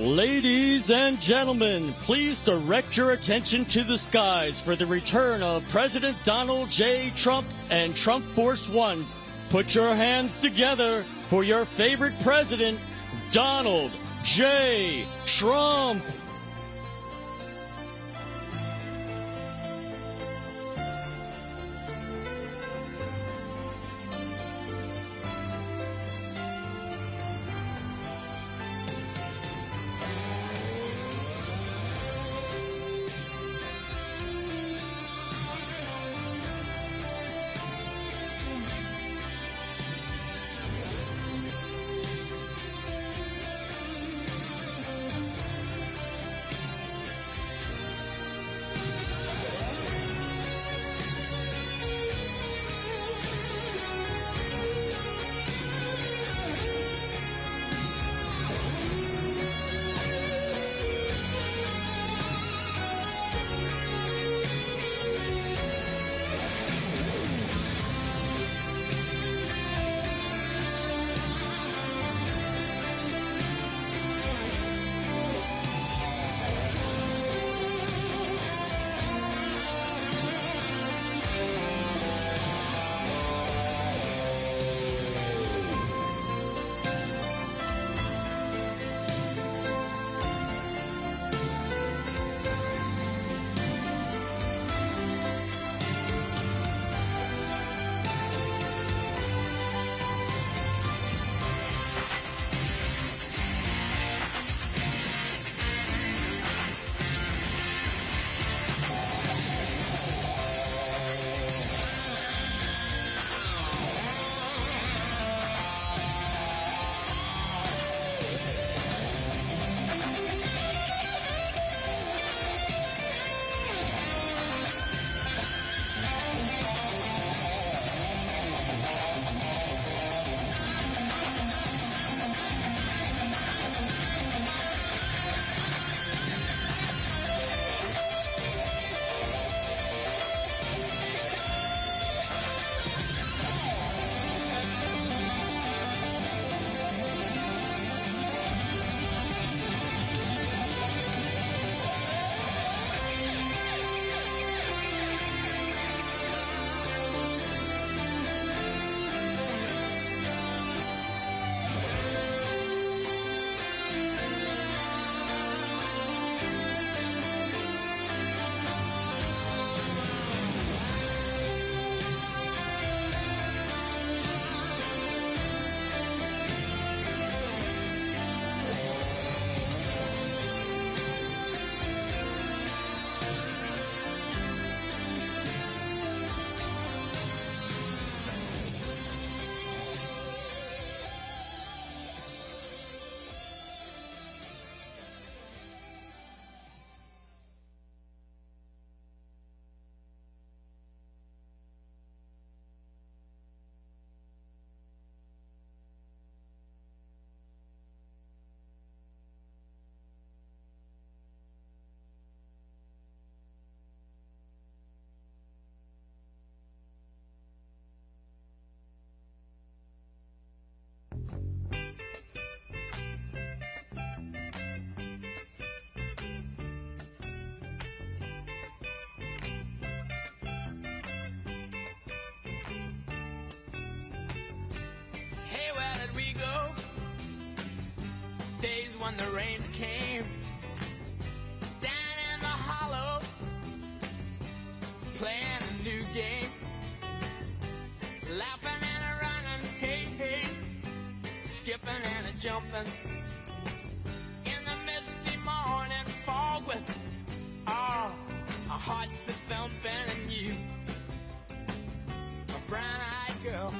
Ladies and gentlemen, please direct your attention to the skies for the return of President Donald J. Trump and Trump Force One. Put your hands together for your favorite president, Donald J. Trump. When the rains came down in the hollow, playing a new game, laughing and a running, hey, hey, skipping and a jumping in the misty morning fog with our hearts a thumping, and you, a brown-eyed girl.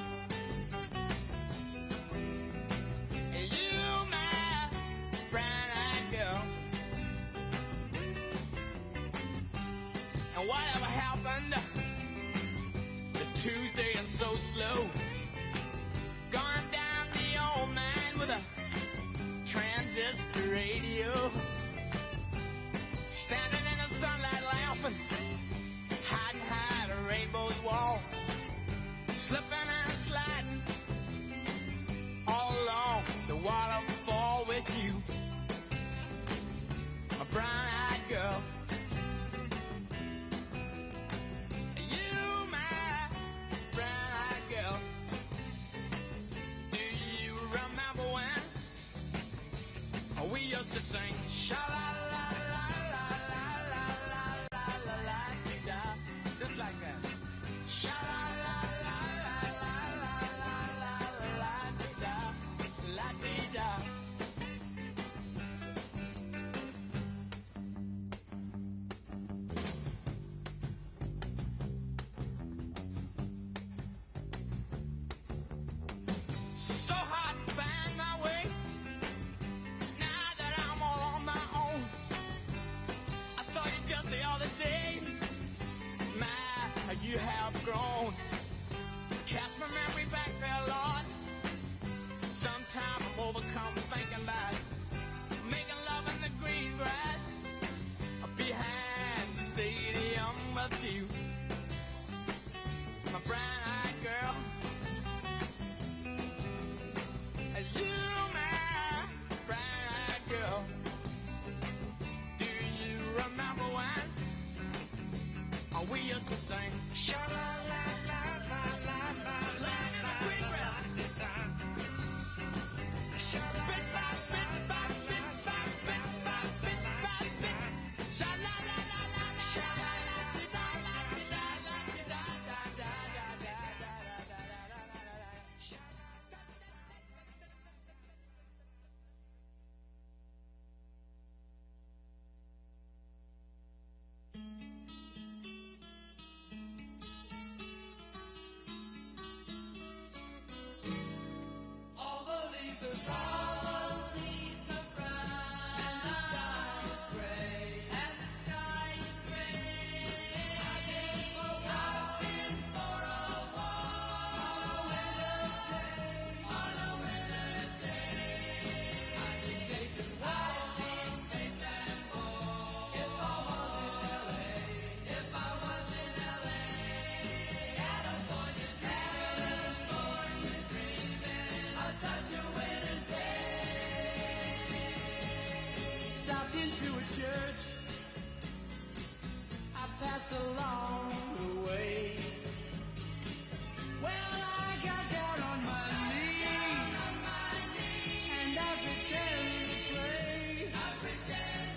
And whatever happened to Tuesday and so slow, gone down the old man with a transistor radio, standing in the sunlight laughing, hiding a rainbow's wall, slipping and sliding all along the waterfall with you. like that. Sha la la la la la la la la la dee da, la dee da. So hard to find my way. Now that I'm all on my own, I saw you just the other day. My, how you have grown. Cast my memory back there, Lord. Sometimes I'm overcome thinking about making love in the green grass behind the stadium with you, my brown-eyed girl. You, my brown-eyed girl. Do you remember when we used to sing? Sha-la-la-la-la-la-la-la, land in the green grass. Bit by bit by bit by bit by bit by bit. Sha-la-la-la-la-la, sha-la-la-la-la-la-la-la-la-la-la-la-la-la-la-la-la. All the leaves are brown, and the sky is gray, and the sky is gray. I've been for a walk on a winter's day. I'd be safe and warm if I was in LA. California dreaming on such a winter's day. Stopped into a church, I passed along the way. Well, I got down on my knees, and I pretend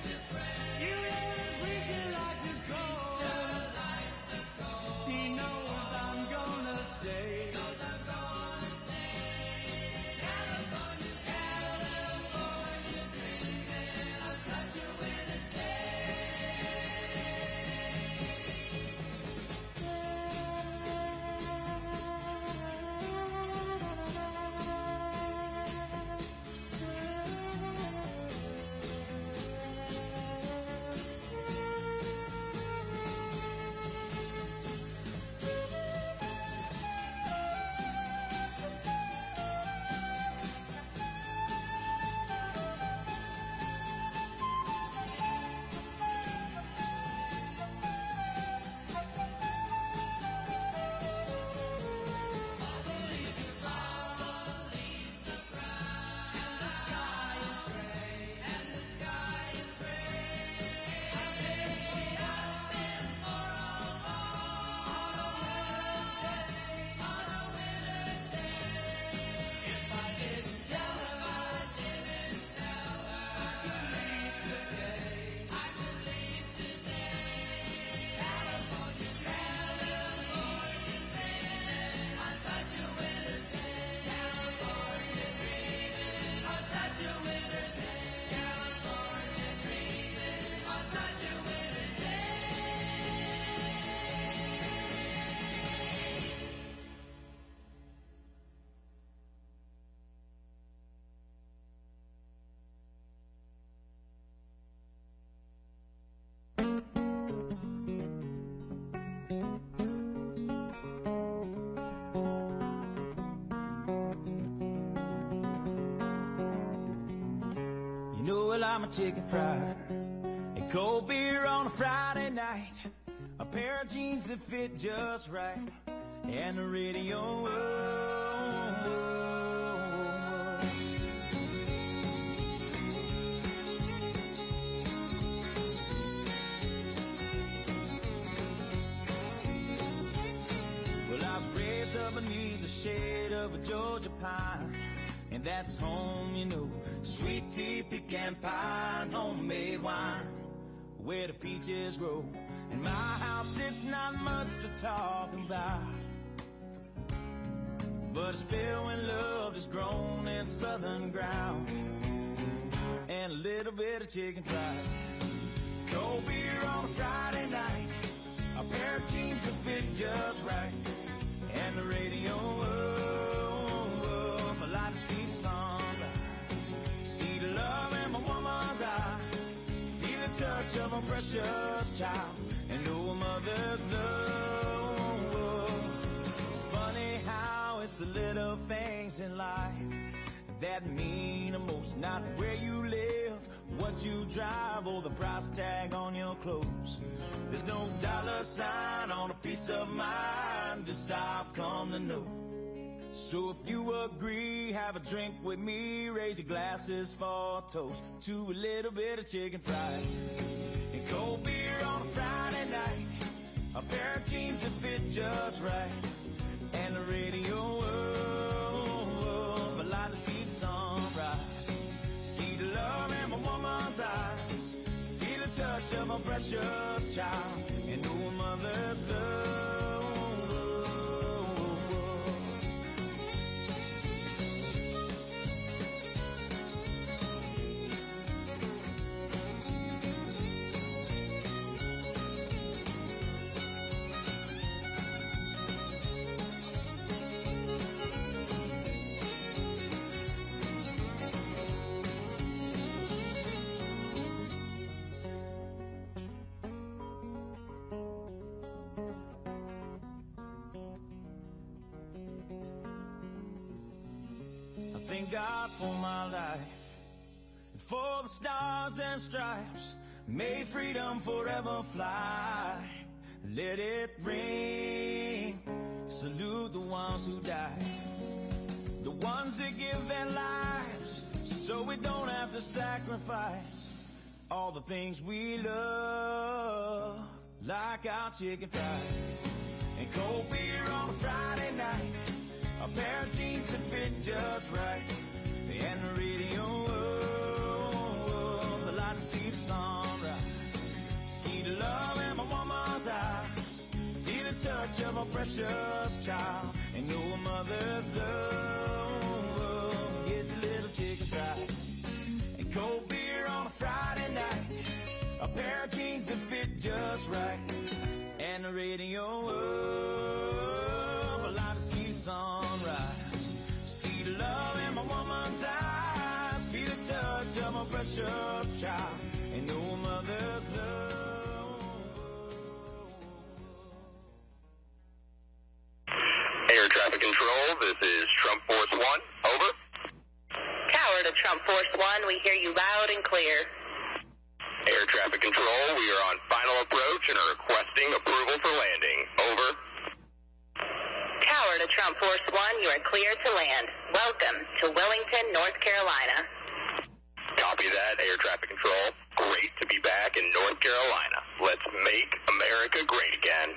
to pray. You know the preacher like the cold. He knows I'm gonna stay. California dreaming on such a winter's I'm a chicken fried and cold beer on a Friday night, a pair of jeans that fit just right, and the radio. Well, I was raised up beneath the shade of a Georgia pine, and that's home, you know. Sweet tea, pecan pie, and homemade wine, where the peaches grow In my house, it's not much to talk about, but it's filled when love is grown in southern ground, and a little bit of chicken fried. Cold beer on a Friday night, a pair of jeans that fit just right, and the radio up. I like to see sunrise, see the love in my woman's eyes, feel the touch of a precious child, and know a mother's love. It's funny how it's the little things in life that mean the most. Not where you live, what you drive, or the price tag on your clothes. There's no dollar sign on a piece of mind, this I've come to know. So if you agree, have a drink with me, raise your glasses for a toast to a little bit of chicken fried and cold beer on a Friday night, a pair of jeans that fit just right, and the radio up. I like to see the sunrise, see the love in my woman's eyes, feel the touch of a precious child, and know a mother's love. Thank God for my life, and for the stars and stripes. May freedom forever fly. Let it ring. Salute the ones who died, the ones that give their lives so we don't have to sacrifice all the things we love, like our chicken fried and cold beer on a Friday night, a pair of jeans that fit just right, and the radio up. I like to see the sunrise, see the love in my woman's eyes, feel the touch of a precious child, and know a mother's love. Gets a little chicken fried and cold beer on a Friday night, a pair of jeans that fit just right, and the radio up. I like to see the sunrise, see the love in my woman's eyes, feel the touch of my precious child, and know a mother's love. Air traffic control, this is Trump Force 1, over. Tower to Trump Force 1, we hear you loud and clear. Air traffic control, we are on final approach and are requesting approval for landing, over. Tower to Trump Force 1, you are clear to land. Welcome to Wellington, North Carolina. Copy that, air traffic control. Great to be back in North Carolina. Let's make America great again.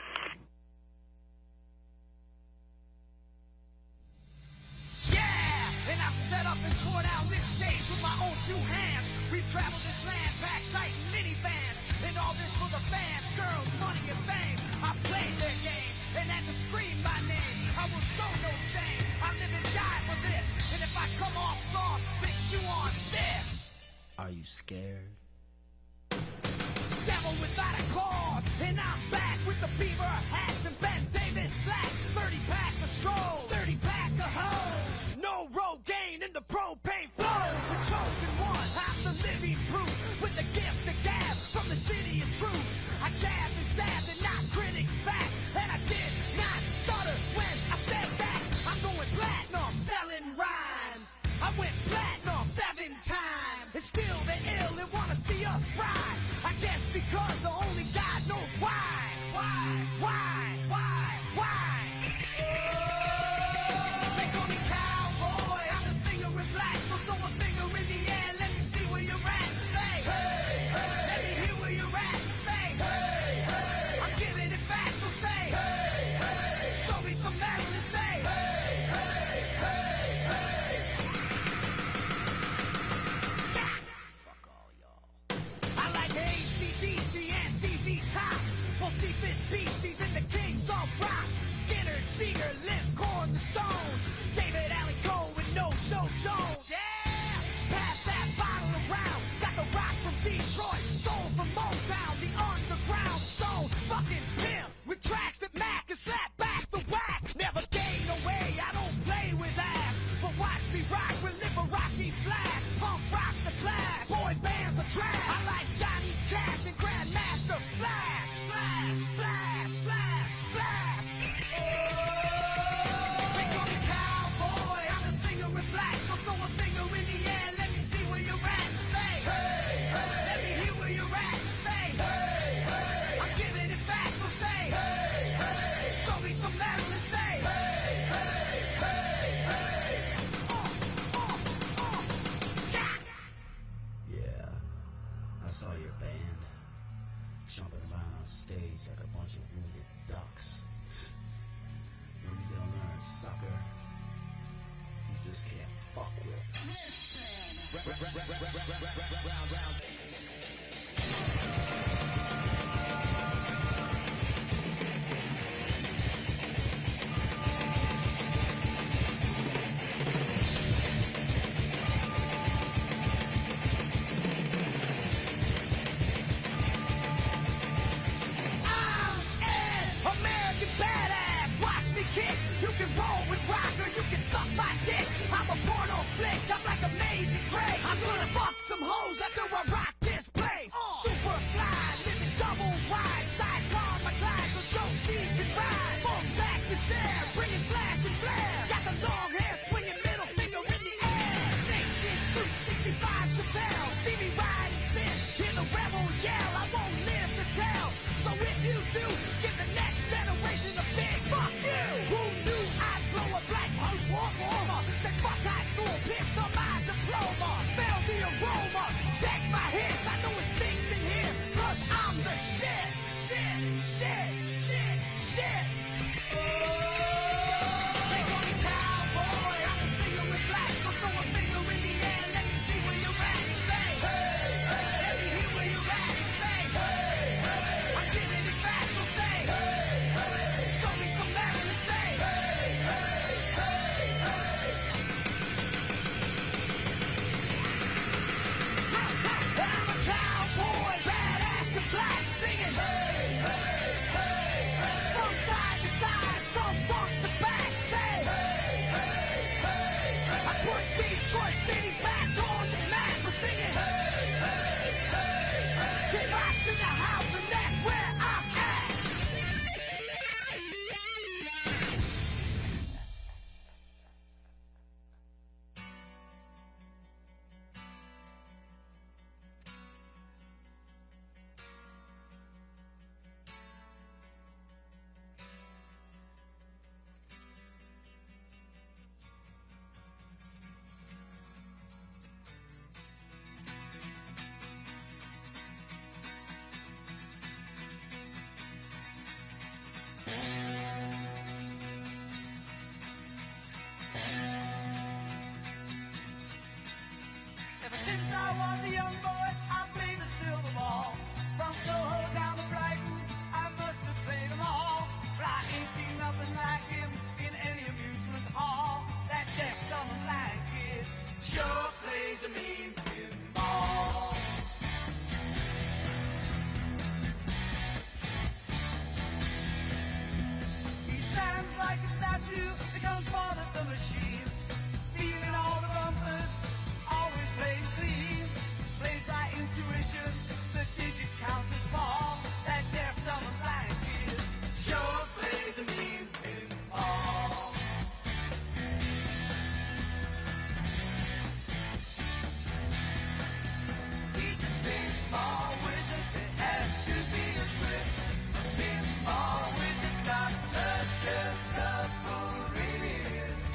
Yeah! And I've set up and tore down this stage with my own two hands. We've traveled this land, packed tight in minivans. And all this for the fans, girls, money, and fame. I played their game and had to scream my name. I will show no shame. I live and die for this. And if I come off soft, fix you on this. Are you scared? Devil without a cause, and I'm back with the beaver hats and Ben Davis slacks. 30-pack of stroll, 30-pack of hoes. No Rogaine in the propane flows. The chosen one, I'm the living proof, with the gift of gab from the city of truth. I jabbed and stabbed and knocked critics back, and I did not stutter when I said that. I'm going platinum, selling rhymes. I went platinum 7 times, and still they're ill and wanna see us fry. I guess because only God knows why. Why? some metal and say, hey, hey, hey, hey. Yeah, I saw your band jumping around on stage like a bunch of wounded ducks. When you don't learn soccer, you just can't fuck with. American badass, watch me kick. You can roll with rock or you can suck my dick. I'm a porno flick, I'm like Amazing Grace. I'm gonna fuck some hoes after I rock this place. Super fly, living double wide, sidecar my glide so Joe C can ride. Full sack to share, bringing flash and flare. Got the long hair, swinging middle finger in the air. Snakeskin suit, 65 Chevelle. See me ride and sit, hear the rebel yell. I won't live to tell, so if you do, give the next generation a big fuck you. Who knew I'd blow a black house walk over? Said fuck high school, pissed on my diploma. Smell the aroma, check my hits. I know it stinks in here, cause I'm the shit, shit, shit, shit, shit. They call me cowboy, I'm a singer with black. So throw a finger in the air, let me see where you're at. Say, hey, hey. Let me hear where you're at. Say, hey, hey. I'm giving it back, so say, hey, hey. Show me some metal and say, hey, hey, hey, hey. I'm a cowboy, badass and black, singing, hey, hey, hey, hey. From side to side, from front to back, say, hey, hey, hey, hey. I put Detroit City back on the map for singing, hey, hey, hey, hey. Get rocks in the house and that's where I'm at. Ever since I was a young boy, I played the silver ball. From Soho down to Brighton, I must have played them all. But I ain't seen nothing like him in any amusement hall. That deaf, dumb, and blind kid sure plays a mean pinball. He stands like a statue, becomes part of the machine. Feeling all the bumpers, always playing clean. Plays by intuition, the digit counters fall. That deaf, dumb, and blind kid sure plays a mean pinball. He's a pinball wizard, there has to be a twist. A pinball wizard's got such a subtle wrist.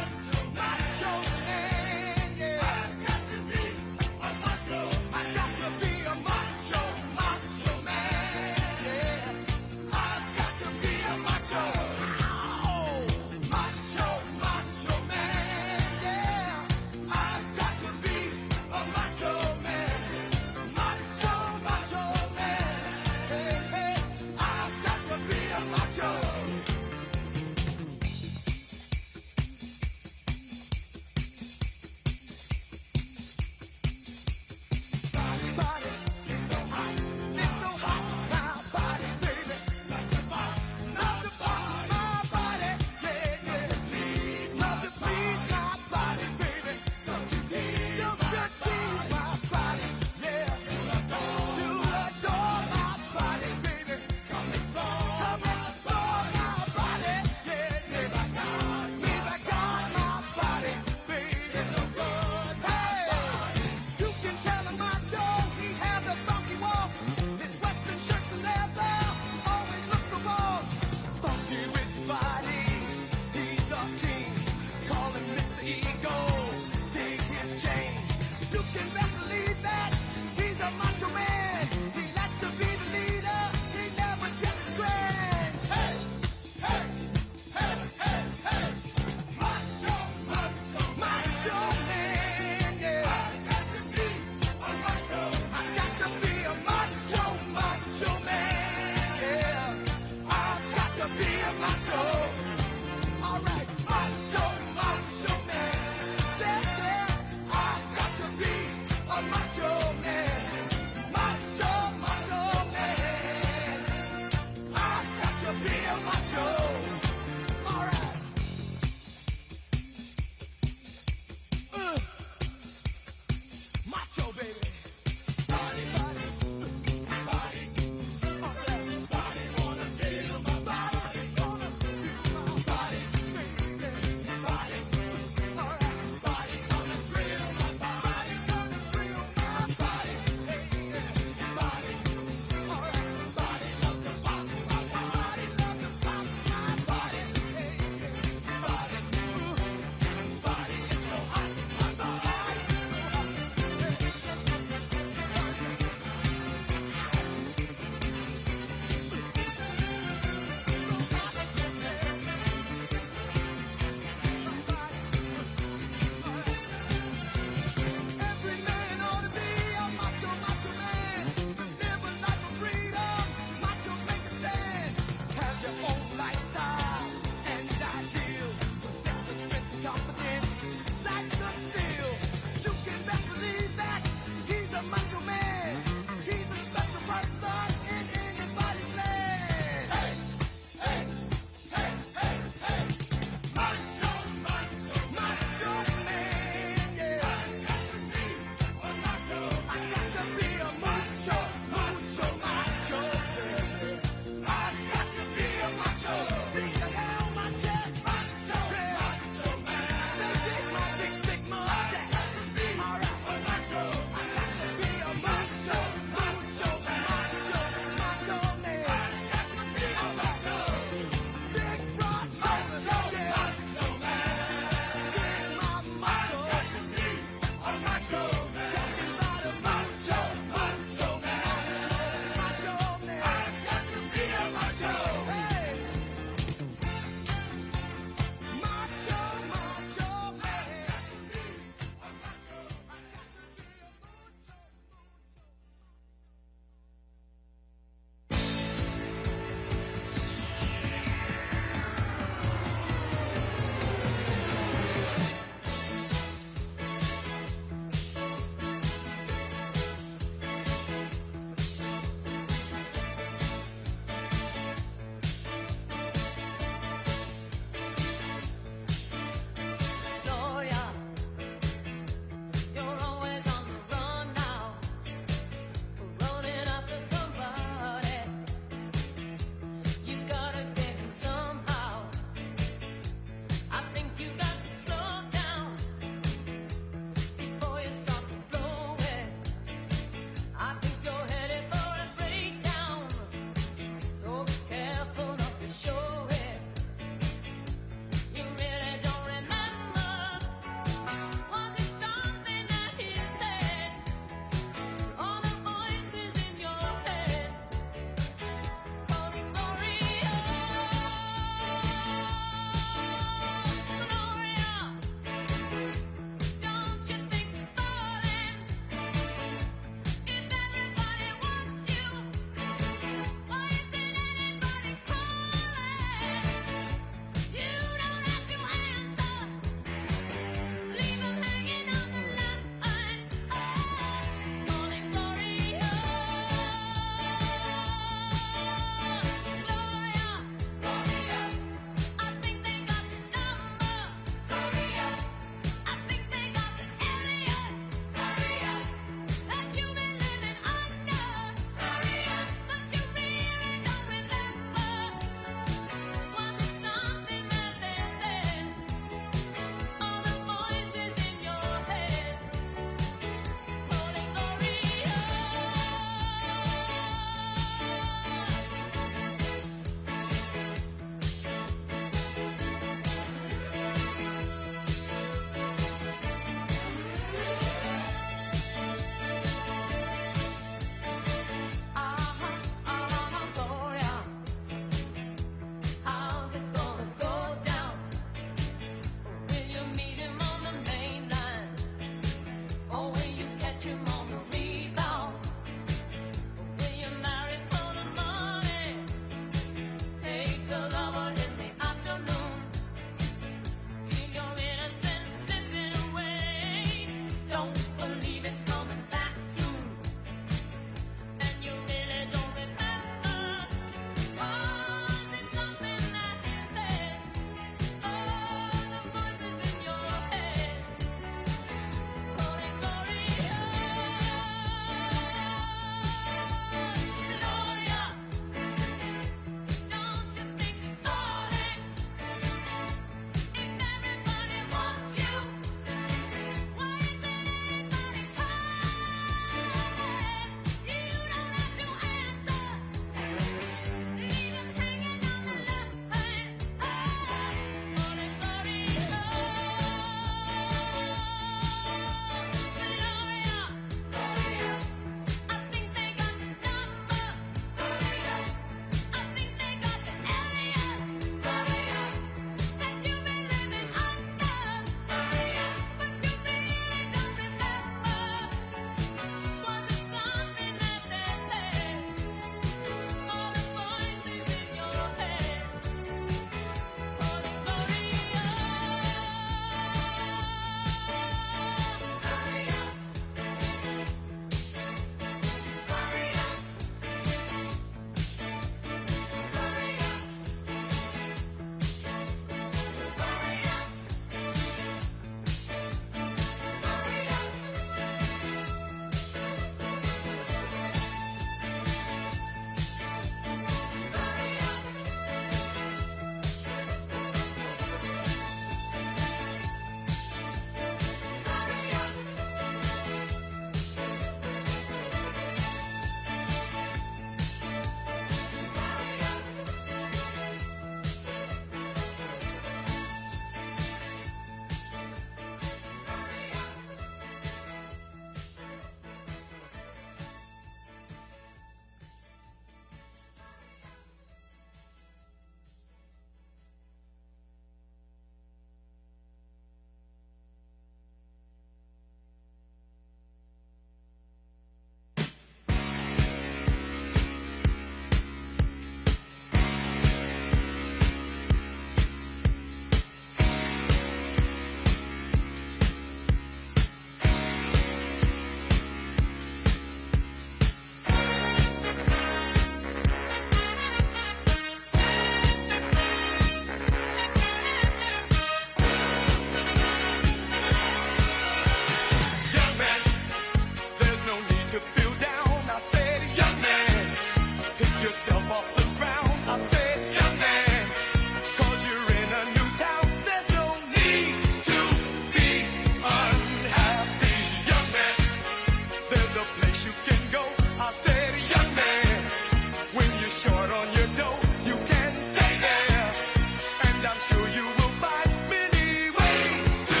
sure you will find many ways to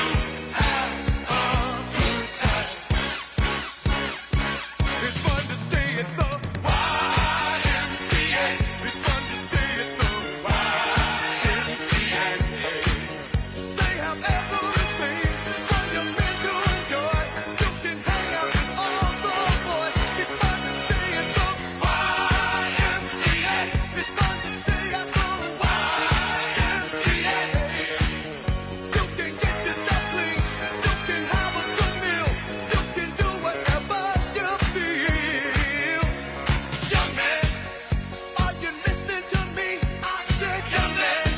have a good time. It's fun to stay at the YMCA. It's fun to stay at the YMCA. They have everything for young men to enjoy. You can hang out with all the boys. It's fun to stay at the YMCA. It's fun to stay at the YMCA. You can get yourself clean. You can have a good meal. You can do whatever you feel. Young man, are you listening to me? I said, young man,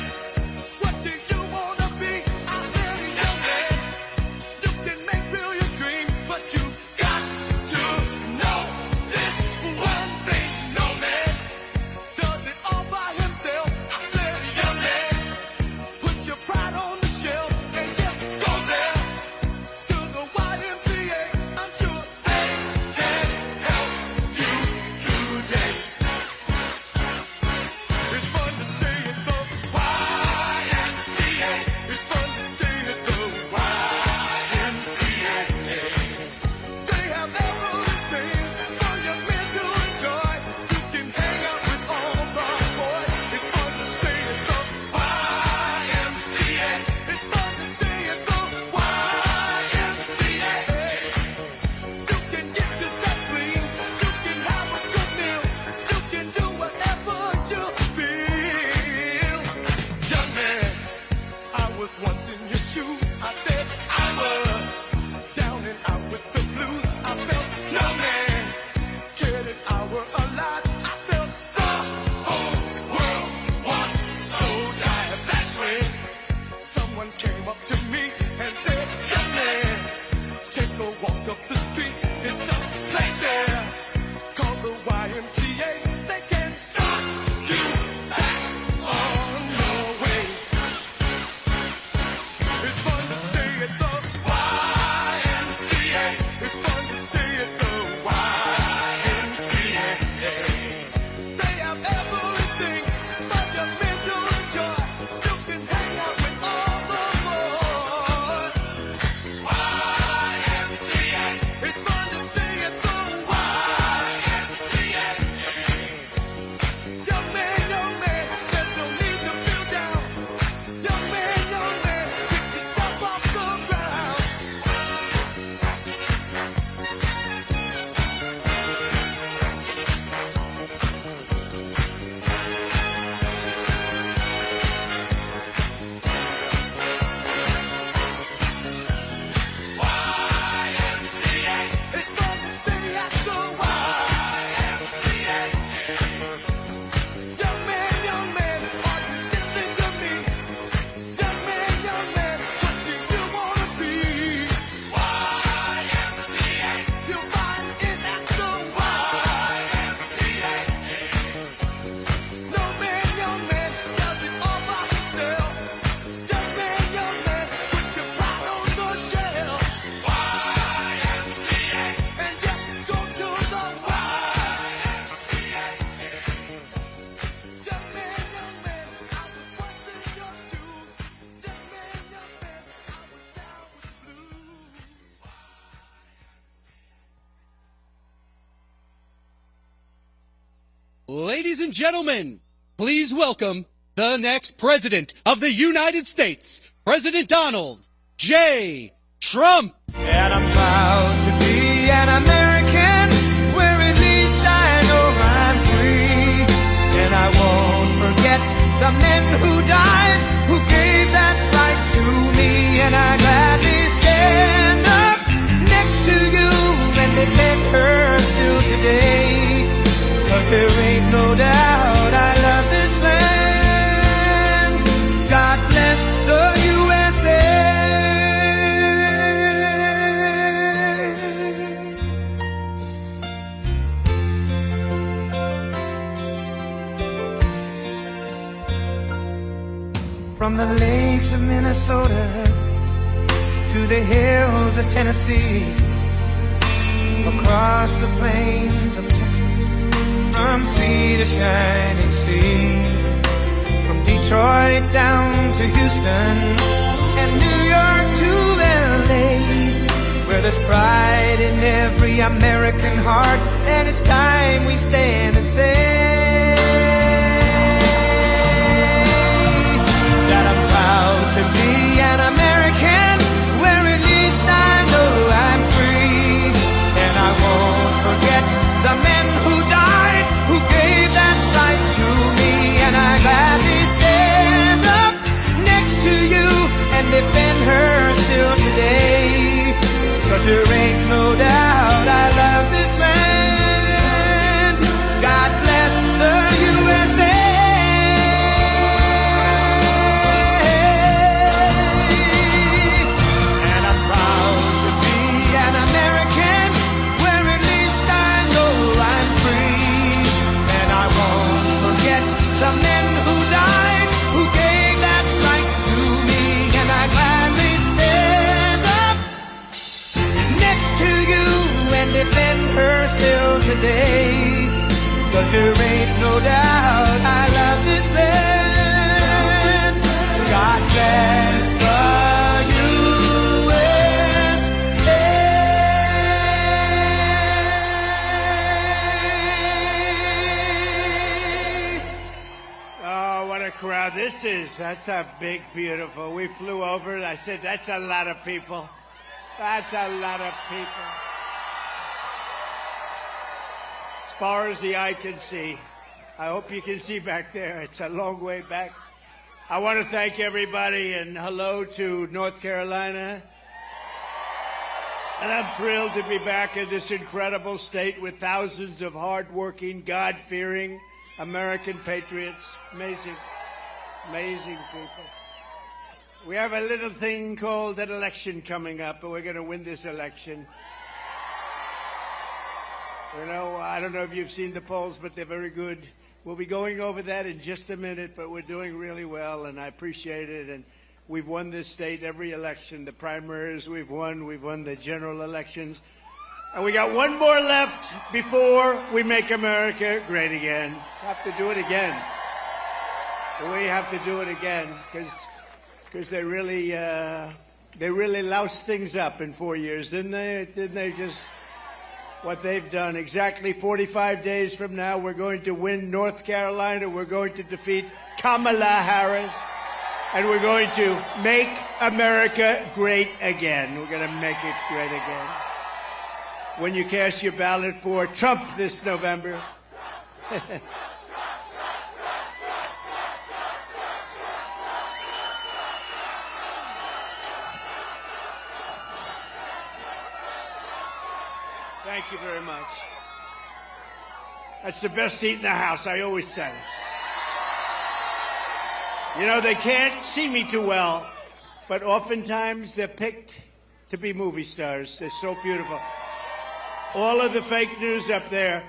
what do you wanna be? I said, young man, you can make real your dreams, but you got to know this one thing. No man does it all by himself. I said, young man, put your pride on the shelf and just go there to the YMCA. I'm sure they can help you today. It's fun to stay at the YMCA. It's fun to stay at the YMCA. They have everything for young men to enjoy. You can hang out with all the boys. It's fun to stay at the YMCA. It's fun to stay at the YMCA. You can get yourself clean. You can have a good meal. You can do whatever you feel. Young man, I was once in your shoes. I said I was down and out with the blues. I felt no man cared if I were alive. I felt the whole world was so tired. That's when someone came up to me and said, young man, take a walk up the street. It's a place there called the YMCA. They can start you back on your way. It's fun to stay at the YMCA. It's fun to stay at the YMCA. They have everything for young men to enjoy. You can hang out with all the boys. YMCA. It's fun to stay at the YMCA. Young man, there's no need to feel down. Young man, pick yourself off the ground. YMCA. It's fun to stay at the YMCA. Young man, are you listening to me? Young man, what do you wanna be? YMCA. You'll find it at the YMCA. No man, does it all by himself. Young man, put your pride on the shelf. YMCA. And just go to the YMCA. Young man, I was once in your shoes. Young man, I was down with the blues. Ladies and gentlemen, please welcome the next President of the United States, President Donald J. Trump. And I'm proud to be an American, where at least I know I'm free. And I won't forget the men who died, who gave that right to me. And I gladly stand up next to you and defend her still today. 'Cause there ain't no doubt I love this land. God bless the USA. From the lakes of Minnesota to the hills of Tennessee, across the plains of Texas, from sea to shining sea, from Detroit Detroit down to Houston, and New York to LA, where there's pride in every American heart, and it's time we stand and say that I'm proud to be an American, where at least I know I'm free, and I won't forget the men who died, who gave that right to me, and I gladly stand up next to you and defend her still today, 'cause there ain't no doubt I love this land. God bless the USA. And I'm proud to be an American, where at least I know I'm free, and I won't forget the men who died, who gave that right to me, and I gladly stand up next to you and defend her still today, 'cause there ain't no doubt I love this land. God bless the USA. Oh, what a crowd this is. That's a big, beautiful. We flew over. I said, that's a lot of people. That's a lot of people. As far as the eye can see. I hope you can see back there. It's a long way back. I want to thank everybody, and hello to North Carolina. And I'm thrilled to be back in this incredible state with thousands of hardworking, God-fearing American patriots. Amazing, amazing people. We have a little thing called an election coming up, and we're going to win this election. You know, I don't know if you've seen the polls, but they're very good. We'll be going over that in just a minute, but we're doing really well, and I appreciate it. And we've won this state every election. The primaries we've won the general elections. And we got one more left before we make America great again. We have to do it again. We have to do it again, because they really loused things up in 4 years, didn't they? Didn't they just... What they've done. Exactly 45 days from now, we're going to win North Carolina. We're going to defeat Kamala Harris. And we're going to make America great again. We're going to make it great again. When you cast your ballot for Trump this November. Thank you very much. That's the best seat in the house. I always said it. You know, they can't see me too well, but oftentimes they're picked to be movie stars. They're so beautiful. All of the fake news up there,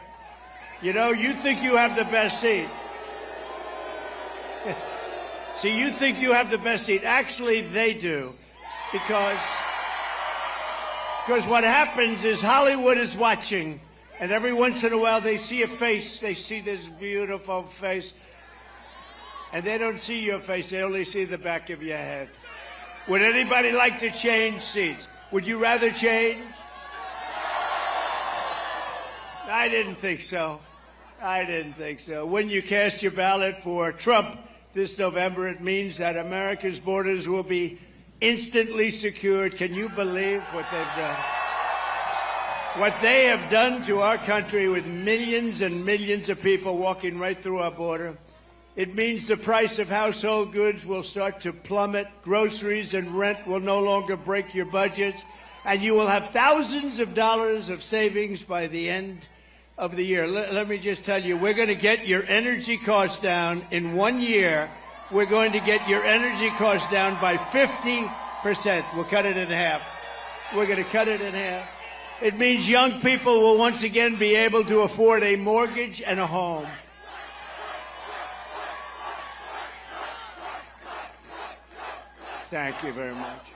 you know, you think you have the best seat. See, you think you have the best seat. Actually, they do, because what happens is Hollywood is watching, and every once in a while they see a face. They see this beautiful face, and they don't see your face. They only see the back of your head. Would anybody like to change seats? Would you rather change? I didn't think so. I didn't think so. When you cast your ballot for Trump this November, it means that America's borders will be instantly secured. Can you believe what they've done? What they have done to our country, with millions and millions of people walking right through our border. It means the price of household goods will start to plummet. Groceries and rent will no longer break your budgets. And you will have thousands of dollars of savings by the end of the year. Let me just tell you, we're going to get your energy costs down in 1 year. We're going to get your energy costs down by 50%. We'll cut it in half. We're going to cut it in half. It means young people will once again be able to afford a mortgage and a home. Thank you very much.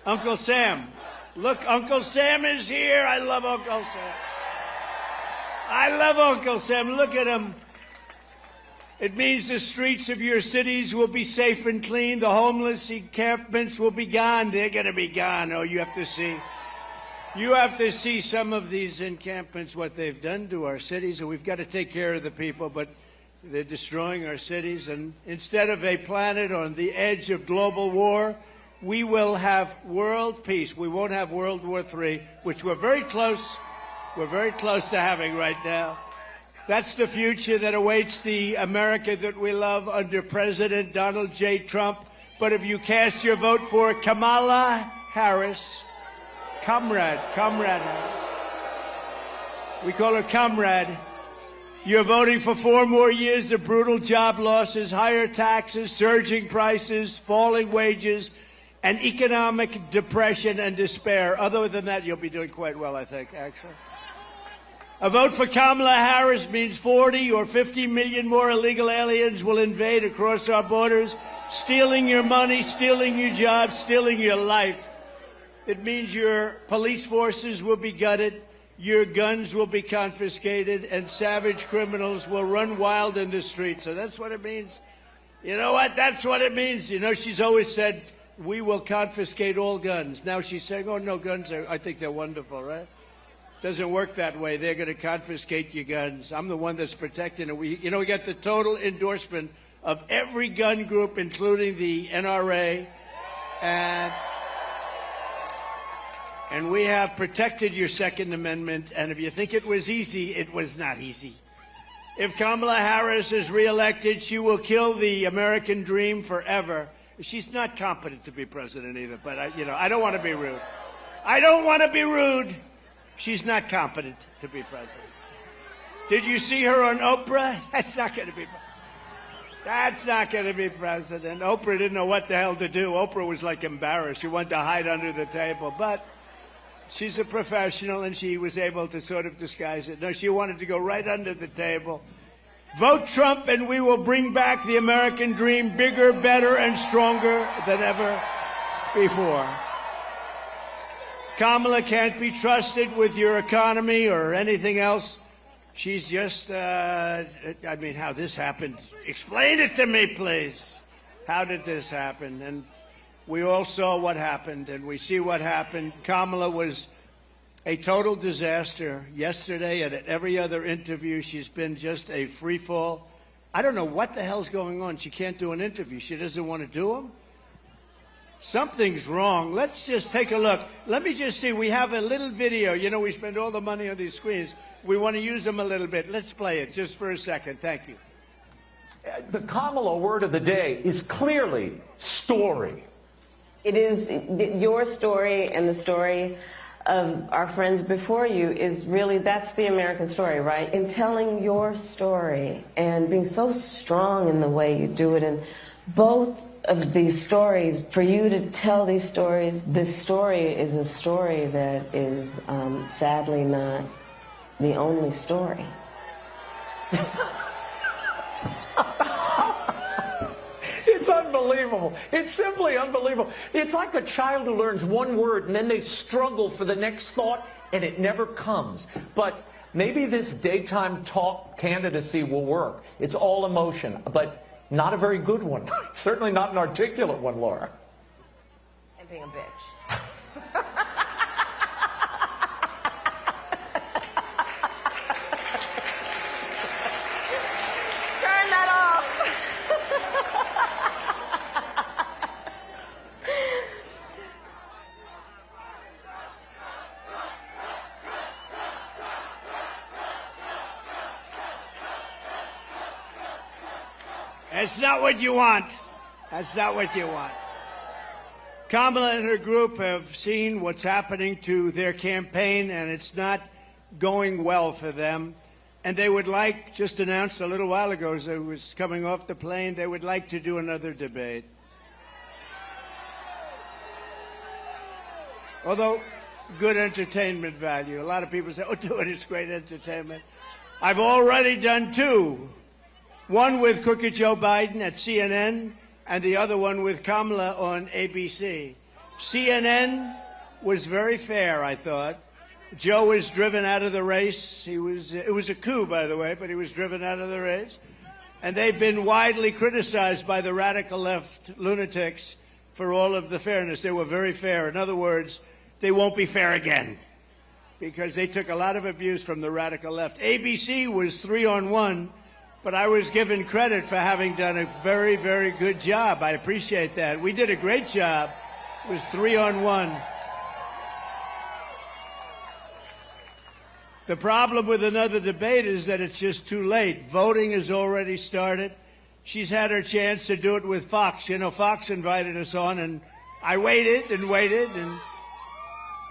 Uncle Sam. Look, Uncle Sam is here. I love Uncle Sam. I love Uncle Sam. Look at him. It means the streets of your cities will be safe and clean. The homeless encampments will be gone. They're going to be gone. Oh, you have to see. You have to see some of these encampments, what they've done to our cities. And we've got to take care of the people, but they're destroying our cities. And instead of a planet on the edge of global war, we will have world peace. We won't have World War III, which we're very close to having right now. That's the future that awaits the America that we love under President Donald J. Trump. But if you cast your vote for Kamala Harris, Comrade Harris, we call her Comrade, you're voting for 4 more years of brutal job losses, higher taxes, surging prices, falling wages, and economic depression and despair. Other than that, you'll be doing quite well, I think, actually. A vote for Kamala Harris means 40 or 50 million more illegal aliens will invade across our borders, stealing your money, stealing your jobs, stealing your life. It means your police forces will be gutted, your guns will be confiscated, and savage criminals will run wild in the streets. So that's what it means. You know what? That's what it means. You know, she's always said, we will confiscate all guns. Now she's saying, oh, no, guns I think they're wonderful, right? Doesn't work that way. They're going to confiscate your guns. I'm the one that's protecting it. We got the total endorsement of every gun group, including the NRA, and we have protected your Second Amendment. And if you think it was easy, it was not easy. If Kamala Harris is reelected, she will kill the American dream forever. She's not competent to be president either, but I don't want to be rude. I don't want to be rude. She's not competent to be president. Did you see her on Oprah? That's not going to be president. Oprah didn't know what the hell to do. Oprah was like embarrassed. She wanted to hide under the table, but she's a professional and she was able to sort of disguise it. No, she wanted to go right under the table. Vote Trump and we will bring back the American dream bigger, better, and stronger than ever before. Kamala can't be trusted with your economy or anything else. She's just, how this happened. Explain it to me, please. How did this happen? And we all saw what happened, and we see what happened. Kamala was a total disaster yesterday, and at every other interview, she's been just a free fall. I don't know what the hell's going on. She can't do an interview. She doesn't want to do them. Something's wrong. Let's just take a look. Let me just see. We have a little video. You know, we spend all the money on these screens. We want to use them a little bit. Let's play it just for a second. Thank you. The Kamala word of the day is clearly story. It is your story and the story of our friends before you is really, that's the American story, right? In telling your story and being so strong in the way you do it, and both of these stories, for you to tell these stories, this story is a story that is sadly not the only story. It's unbelievable. It's simply unbelievable. It's like a child who learns one word and then they struggle for the next thought and it never comes. But maybe this daytime talk candidacy will work. It's all emotion, but not a very good one. Certainly not an articulate one, Laura. And being a bitch. Turn that off. That's not what you want. That's not what you want. Kamala and her group have seen what's happening to their campaign, and it's not going well for them. And they would like, just announced a little while ago as I was coming off the plane, they would like to do another debate. Although, good entertainment value. A lot of people say, oh, do it, it's great entertainment. I've already done 2. One with Crooked Joe Biden at CNN, and the other one with Kamala on ABC. CNN was very fair, I thought. Joe was driven out of the race. It was a coup, by the way, but he was driven out of the race. And they've been widely criticized by the radical left lunatics for all of the fairness. They were very fair. In other words, they won't be fair again because they took a lot of abuse from the radical left. ABC was 3-on-1, but I was given credit for having done a very, very good job. I appreciate that. We did a great job. It was 3-on-1. The problem with another debate is that it's just too late. Voting has already started. She's had her chance to do it with Fox. You know, Fox invited us on, and I waited, and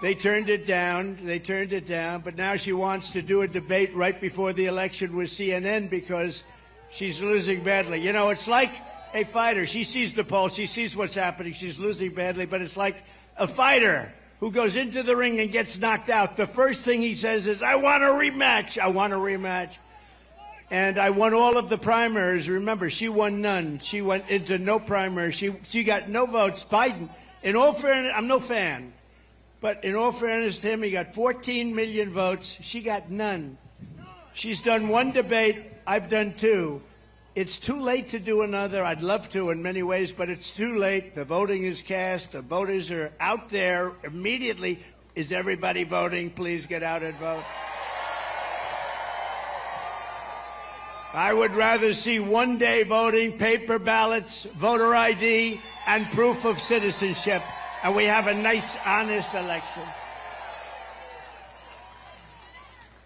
they turned it down. But now she wants to do a debate right before the election with CNN because she's losing badly. You know, it's like a fighter. She sees the pulse. She sees what's happening. She's losing badly, but it's like a fighter who goes into the ring and gets knocked out. The first thing he says is, I want a rematch. I want a rematch. And I won all of the primaries. Remember, she won none. She went into no primary. She got no votes. Biden, in all fairness, I'm no fan, but in all fairness to him, he got 14 million votes. She got none. She's done one debate. I've done two. It's too late to do another. I'd love to in many ways, but it's too late. The voting is cast. The voters are out there immediately. Is everybody voting? Please get out and vote. I would rather see one-day voting, paper ballots, voter ID, and proof of citizenship, and we have a nice, honest election.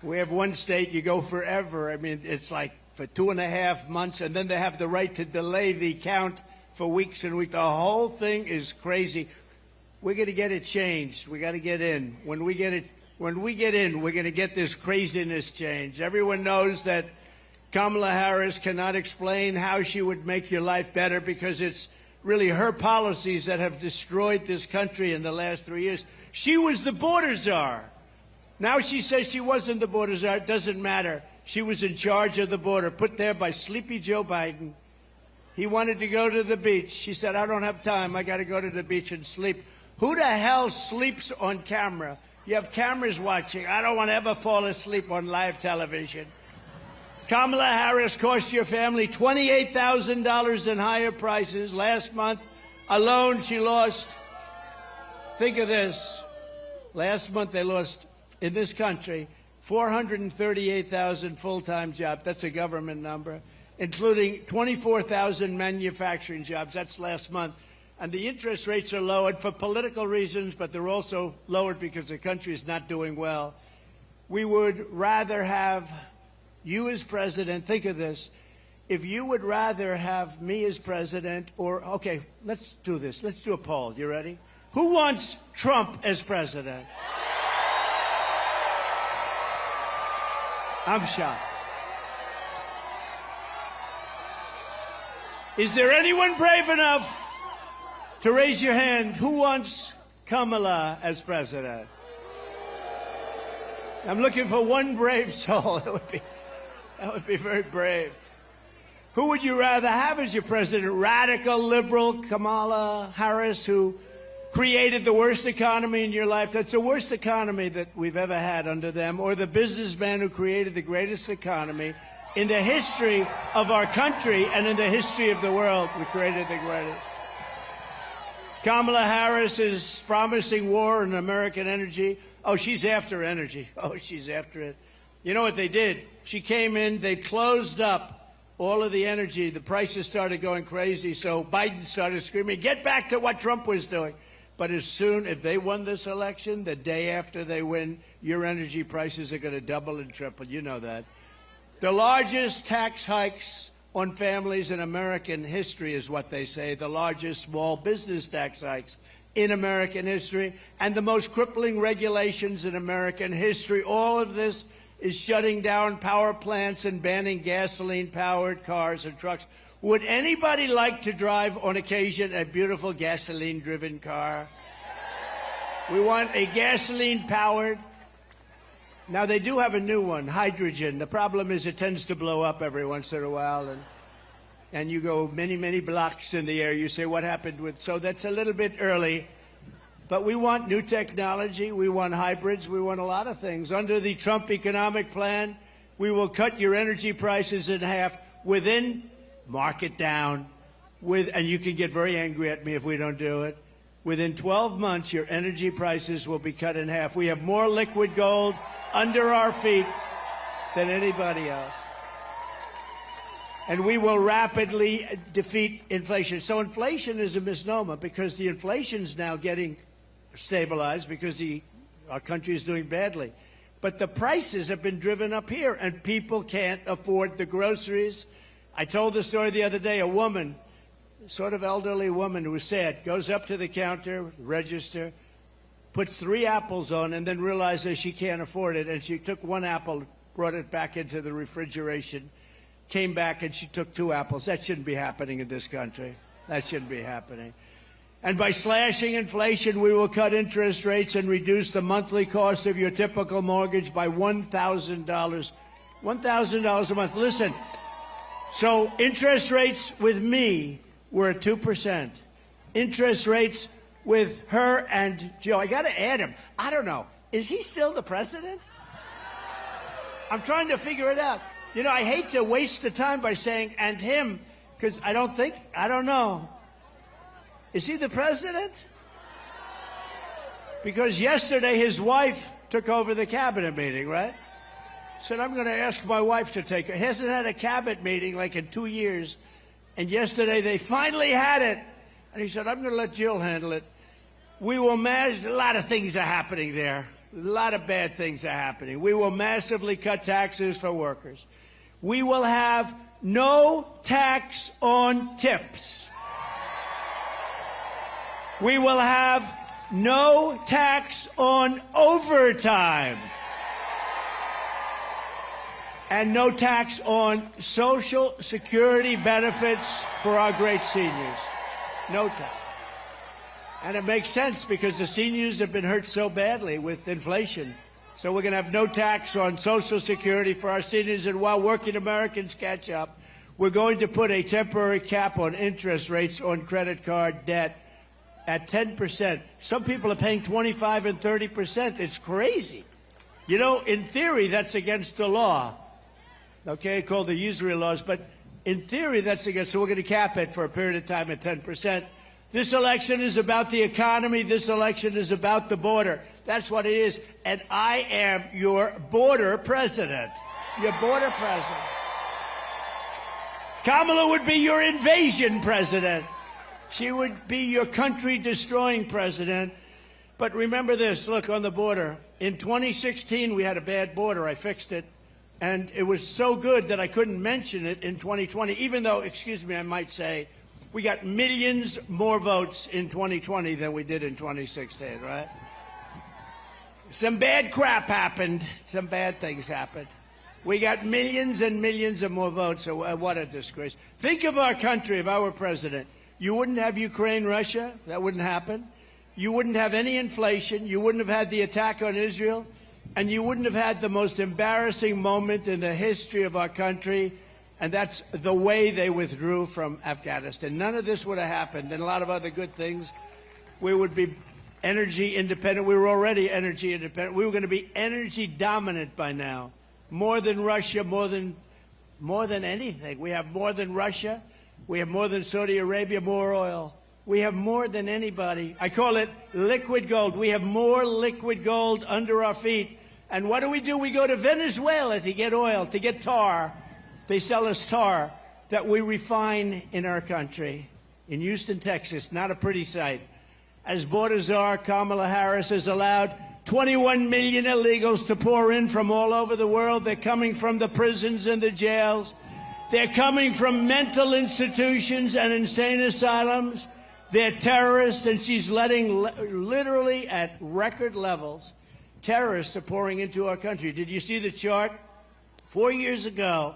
We have one state, you go forever. I mean, it's like for 2.5 months, and then they have the right to delay the count for weeks and weeks. The whole thing is crazy. We're going to get it changed. We got to get in. When we get in, we're going to get this craziness changed. Everyone knows that Kamala Harris cannot explain how she would make your life better because it's really her policies that have destroyed this country in the last 3 years. She was the border czar. Now she says she wasn't the border czar. It doesn't matter. She was in charge of the border, put there by sleepy Joe Biden. He wanted to go to the beach. She said, I don't have time. I got to go to the beach and sleep. Who the hell sleeps on camera? You have cameras watching. I don't want to ever fall asleep on live television. Kamala Harris cost your family $28,000 in higher prices. Last month alone, she lost, think of this, last month they lost, in this country, 438,000 full-time jobs. That's a government number, including 24,000 manufacturing jobs. That's last month. And the interest rates are lowered for political reasons, but they're also lowered because the country is not doing well. We would rather have you as president. Think of this. If you would rather have me as president or, okay, let's do this. Let's do a poll. You ready? Who wants Trump as president? I'm shocked. Is there anyone brave enough to raise your hand? Who wants Kamala as president? I'm looking for one brave soul. That would be very brave. Who would you rather have as your president? Radical liberal Kamala Harris, who created the worst economy in your life? That's the worst economy that we've ever had under them. Or the businessman who created the greatest economy in the history of our country and in the history of the world. We created the greatest. Kamala Harris is promising war on American energy. Oh, she's after energy. Oh, she's after it. You know what they did? She came in, they closed up all of the energy. The prices started going crazy, so Biden started screaming, get back to what Trump was doing. But as soon as they won this election, the day after they win, your energy prices are going to double and triple. You know that. The largest tax hikes on families in American history is what they say, the largest small business tax hikes in American history, and the most crippling regulations in American history. All of this is shutting down power plants and banning gasoline-powered cars and trucks. Would anybody like to drive, on occasion, a beautiful gasoline-driven car? We want a gasoline-powered. Now, they do have a new one, hydrogen. The problem is it tends to blow up every once in a while, and you go many, many blocks in the air. You say, what happened with... So that's a little bit early. But we want new technology. We want hybrids. We want a lot of things. Under the Trump economic plan, we will cut your energy prices in half within mark it down, and you can get very angry at me if we don't do it. Within 12 months, your energy prices will be cut in half. We have more liquid gold under our feet than anybody else. And we will rapidly defeat inflation. So inflation is a misnomer because the inflation's now getting stabilized because our country is doing badly. But the prices have been driven up here, and people can't afford the groceries. I told the story the other day. A woman, sort of elderly woman who was sad, goes up to the counter, register, puts 3 apples on, and then realizes she can't afford it. And she took 1 apple, brought it back into the refrigeration, came back, and she took 2 apples. That shouldn't be happening in this country. That shouldn't be happening. And by slashing inflation, we will cut interest rates and reduce the monthly cost of your typical mortgage by $1,000. $1,000 a month. Listen, so interest rates with me were at 2%. Interest rates with her and Joe, I got to add him. I don't know. Is he still the president? I'm trying to figure it out. You know, I hate to waste the time by saying and him, because I don't know. Is he the president? Because yesterday his wife took over the cabinet meeting, right? Said, I'm going to ask my wife to take it. Hasn't had a cabinet meeting like in 2 years. And yesterday they finally had it. And he said, I'm going to let Jill handle it. We will manage. A lot of things are happening there. A lot of bad things are happening. We will massively cut taxes for workers. We will have no tax on tips. We will have no tax on overtime. And no tax on Social Security benefits for our great seniors. No tax. And it makes sense because the seniors have been hurt so badly with inflation. So we're going to have no tax on Social Security for our seniors. And while working Americans catch up, we're going to put a temporary cap on interest rates on credit card debt at 10%. Some people are paying 25 and 30%. It's crazy. You know, in theory, that's against the law. Okay, called the usury laws. But in theory, that's against. So we're going to cap it for a period of time at 10%. This election is about the economy. This election is about the border. That's what it is. And I am your border president. Your border president. Kamala would be your invasion president. She would be your country-destroying president. But remember this, look, on the border. In 2016, we had a bad border. I fixed it. And it was so good that I couldn't mention it in 2020, even though, excuse me, I might say, we got millions more votes in 2020 than we did in 2016, right? Some bad crap happened. Some bad things happened. We got millions and millions of more votes. So what a disgrace. Think of our country, if I were president. You wouldn't have Ukraine, Russia. That wouldn't happen. You wouldn't have any inflation. You wouldn't have had the attack on Israel. And you wouldn't have had the most embarrassing moment in the history of our country. And that's the way they withdrew from Afghanistan. None of this would have happened. And a lot of other good things. We would be energy independent. We were already energy independent. We were going to be energy dominant by now. More than Russia, more than anything. We have more than Russia. We have more than Saudi Arabia, more oil. We have more than anybody. I call it liquid gold. We have more liquid gold under our feet. And what do? We go to Venezuela to get oil, to get tar. They sell us tar that we refine in our country. In Houston, Texas, not a pretty sight. As border czar, Kamala Harris has allowed 21 million illegals to pour in from all over the world. They're coming from the prisons and the jails. They're coming from mental institutions and insane asylums. They're terrorists, and she's letting, literally at record levels, terrorists are pouring into our country. Did you see the chart? 4 years ago,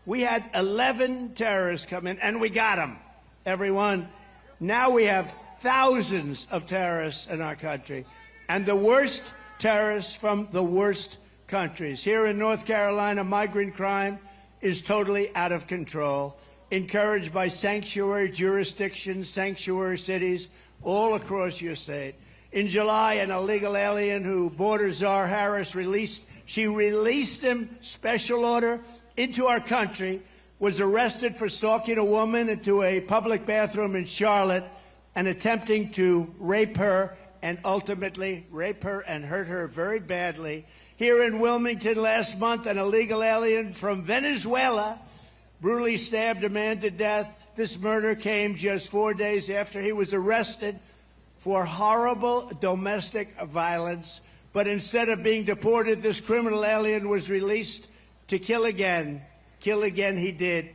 we had 11 terrorists come in, and we got them, everyone. Now we have thousands of terrorists in our country, and the worst terrorists from the worst countries. Here in North Carolina, migrant crime is totally out of control, encouraged by sanctuary jurisdictions, sanctuary cities all across your state. In July, an illegal alien who border czar Harris released him, special order, into our country was arrested for stalking a woman into a public bathroom in Charlotte and attempting to rape her and ultimately rape her and hurt her very badly. Here in Wilmington last month, an illegal alien from Venezuela brutally stabbed a man to death. This murder came just 4 days after he was arrested for horrible domestic violence. But instead of being deported, this criminal alien was released to kill again. Kill again he did.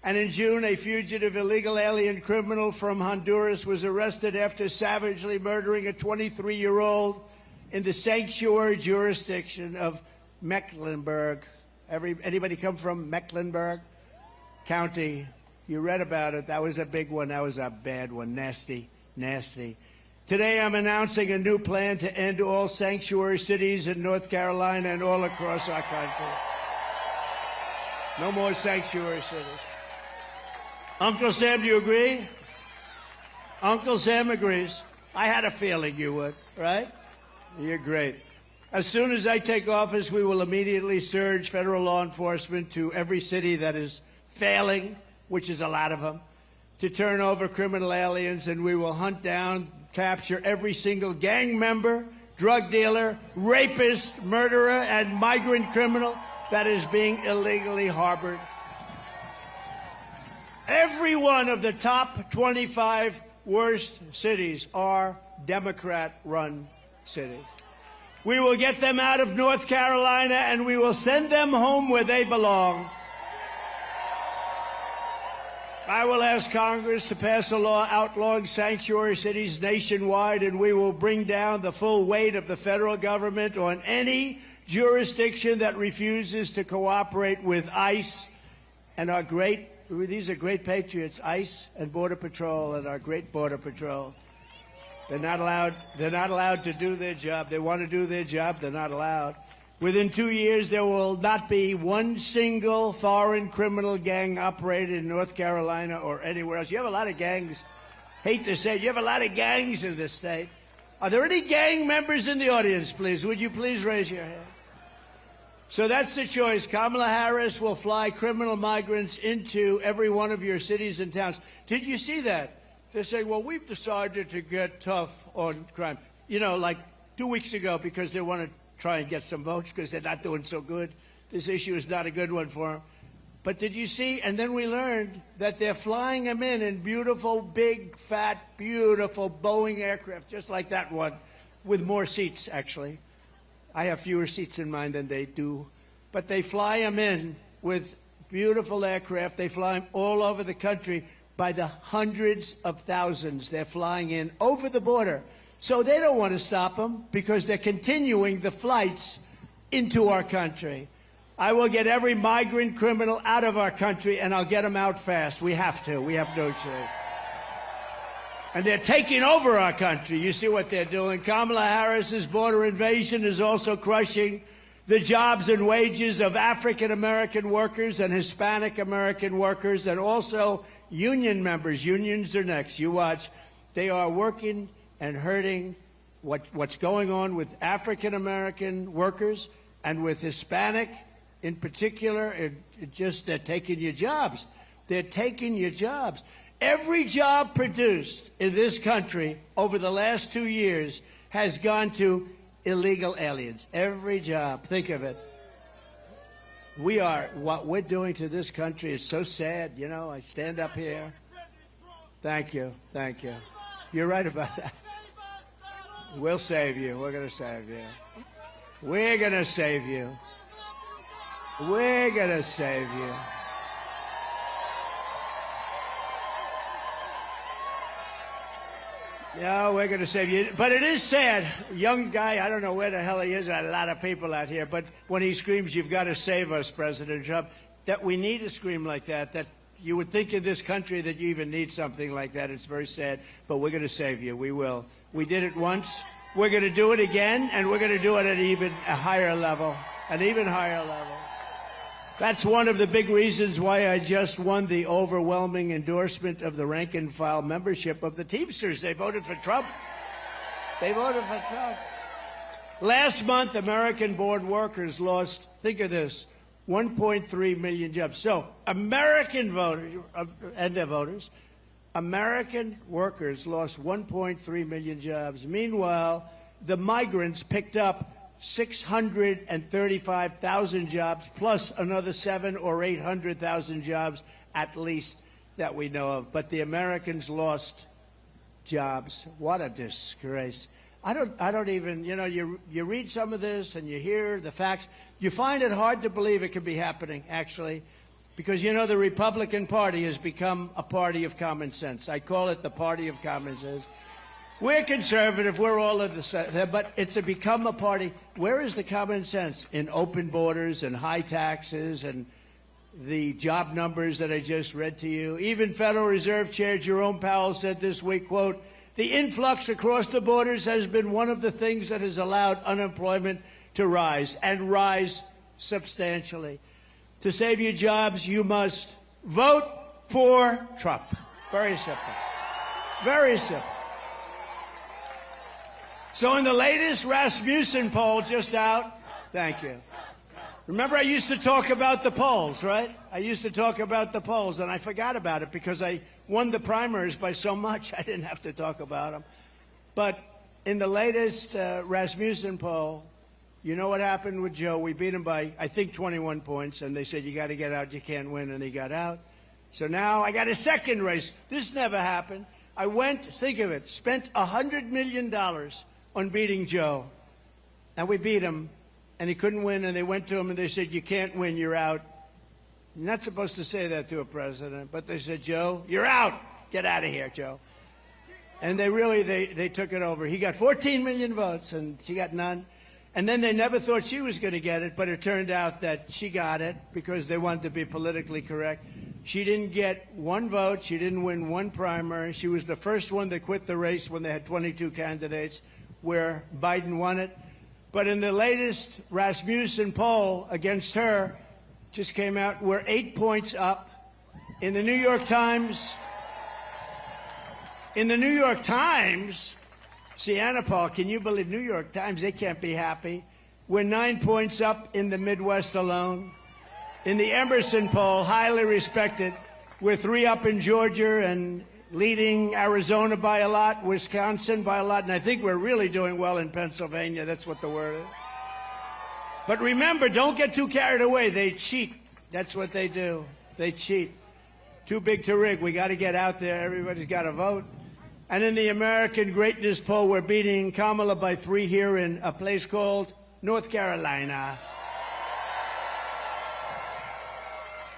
And in June, a fugitive illegal alien criminal from Honduras was arrested after savagely murdering a 23-year-old in the sanctuary jurisdiction of Mecklenburg. Anybody come from Mecklenburg County? You read about it. That was a big one. That was a bad one. Nasty, nasty. Today, I'm announcing a new plan to end all sanctuary cities in North Carolina and all across our country. No more sanctuary cities. Uncle Sam, do you agree? Uncle Sam agrees. I had a feeling you would, right? You're great. As soon as I take office, we will immediately surge federal law enforcement to every city that is failing, which is a lot of them, to turn over criminal aliens, and we will hunt down, capture every single gang member, drug dealer, rapist, murderer, and migrant criminal that is being illegally harbored. Every one of the top 25 worst cities are Democrat-run cities. We will get them out of North Carolina, and we will send them home where they belong. I will ask Congress to pass a law outlawing sanctuary cities nationwide, and we will bring down the full weight of the federal government on any jurisdiction that refuses to cooperate with ICE and our these are great patriots, ICE and Border Patrol and our great Border Patrol. They're not allowed to do their job. They want to do their job. They're not allowed. Within 2 years, there will not be one single foreign criminal gang operated in North Carolina or anywhere else. You have a lot of gangs. Hate to say it, you have a lot of gangs in this state. Are there any gang members in the audience, please? Would you please raise your hand? So that's the choice. Kamala Harris will fly criminal migrants into every one of your cities and towns. Did you see that? They're saying, well, we've decided to get tough on crime. You know, like 2 weeks ago, because they want to try and get some votes because they're not doing so good. This issue is not a good one for them. But did you see? And then we learned that they're flying them in beautiful, big, fat, beautiful Boeing aircraft, just like that one, with more seats, actually. I have fewer seats in mine than they do. But they fly them in with beautiful aircraft. They fly them all over the country by the hundreds of thousands. They're flying in over the border. So they don't want to stop them because they're continuing the flights into our country. I will get every migrant criminal out of our country, and I'll get them out fast. We have to. We have no choice. And they're taking over our country. You see what they're doing. Kamala Harris's border invasion is also crushing the jobs and wages of African-American workers and Hispanic-American workers, and also union members. Unions are next. You watch. They are working and hurting what's going on with African-American workers and with Hispanic in particular. They're taking your jobs. They're taking your jobs. Every job produced in this country over the last 2 years has gone to illegal aliens. Every job. Think of it. What we're doing to this country is so sad. You know, I stand up here. Thank you. Thank you. You're right about that. We'll save you. We're going to save you. We're going to save you. We're going to save you. Yeah, we're going to save you. But it is sad. Young guy, I don't know where the hell he is. There are a lot of people out here. But when he screams, you've got to save us, President Trump, that we need a scream like that, that you would think in this country that you even need something like that. It's very sad. But we're going to save you. We will. We did it once. We're going to do it again. And we're going to do it at even a higher level. An even higher level. That's one of the big reasons why I just won the overwhelming endorsement of the rank-and-file membership of the Teamsters. They voted for Trump. They voted for Trump. Last month, American-born workers lost, think of this, 1.3 million jobs. So American voters and their voters, American workers lost 1.3 million jobs. Meanwhile, the migrants picked up 635,000 jobs, plus another 700,000 or 800,000 jobs at least that we know of. But the Americans lost jobs. What a disgrace. I don't even, you read some of this and you hear the facts. You find it hard to believe it could be happening, actually, because, the Republican Party has become a party of common sense. I call it the party of common sense. We're conservative. We're all of the same, but it's become a party. Where is the common sense? In open borders and high taxes and the job numbers that I just read to you. Even Federal Reserve Chair Jerome Powell said this week, quote, "The influx across the borders has been one of the things that has allowed unemployment to rise, and rise substantially. To save your jobs, you must vote for Trump." Very simple. Very simple. So in the latest Rasmussen poll just out, thank you. Remember, I used to talk about the polls, right? I used to talk about the polls, and I forgot about it because I won the primaries by so much I didn't have to talk about them. But in the latest Rasmussen poll, you know what happened with Joe? We beat him by, I think, 21 points, and they said, you got to get out, you can't win, and he got out. So now I got a second race. This never happened. I went, think of it, spent $100 million on beating Joe, and we beat him, and he couldn't win, and they went to him, and they said, you can't win, you're out. You're not supposed to say that to a president, but they said, Joe, you're out. Get out of here, Joe. And they took it over. He got 14 million votes, and she got none. And then they never thought she was going to get it, but it turned out that she got it because they wanted to be politically correct. She didn't get one vote. She didn't win one primary. She was the first one that quit the race when they had 22 candidates, where Biden won it. But in the latest Rasmussen poll against her, just came out, we're 8 points up. In the New York Times, Sienna Paul, can you believe New York Times? They can't be happy. We're 9 points up in the Midwest alone. In the Emerson poll, highly respected, we're 3 up in Georgia and leading Arizona by a lot, Wisconsin by a lot, and I think we're really doing well in Pennsylvania. That's what the word is. But remember, don't get too carried away. They cheat. That's what they do. They cheat. Too big to rig. We got to get out there. Everybody's got to vote. And in the American Greatness poll, we're beating Kamala by 3 here in a place called North Carolina.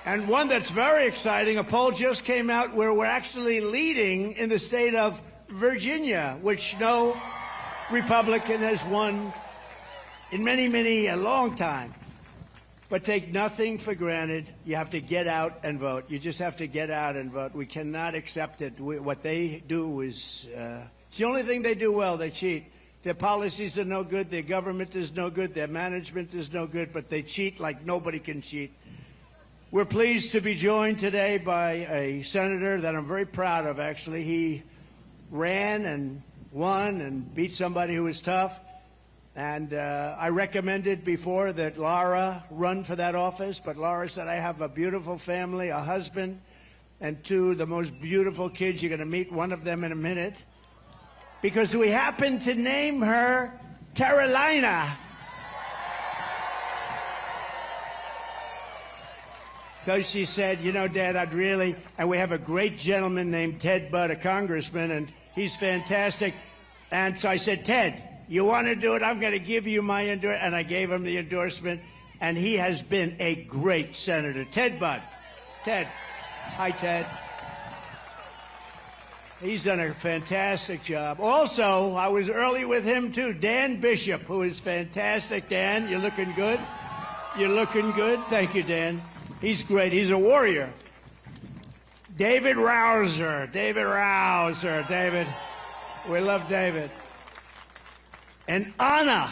And one that's very exciting, a poll just came out where we're actually leading in the state of Virginia, which no Republican has won in a long time. But take nothing for granted. You have to get out and vote. You just have to get out and vote. We cannot accept it. What they do is, it's the only thing they do well. They cheat. Their policies are no good. Their government is no good. Their management is no good. But they cheat like nobody can cheat. We're pleased to be joined today by a senator that I'm very proud of, actually. He ran and won and beat somebody who was tough. And I recommended before that Laura run for that office, but Laura said, I have a beautiful family, a husband, and 2 the most beautiful kids. You're going to meet one of them in a minute. Because we happen to name her Carolina. So she said, Dad, I'd really, and we have a great gentleman named Ted Budd, a congressman, and he's fantastic. And so I said, Ted, you want to do it? I'm going to give you my endorsement. And I gave him the endorsement, and he has been a great senator. Ted Budd. Ted. Hi, Ted. He's done a fantastic job. Also, I was early with him, too. Dan Bishop, who is fantastic. Dan, you're looking good. You're looking good. Thank you, Dan. He's great. He's a warrior. David Rouser. David. We love David. And Anna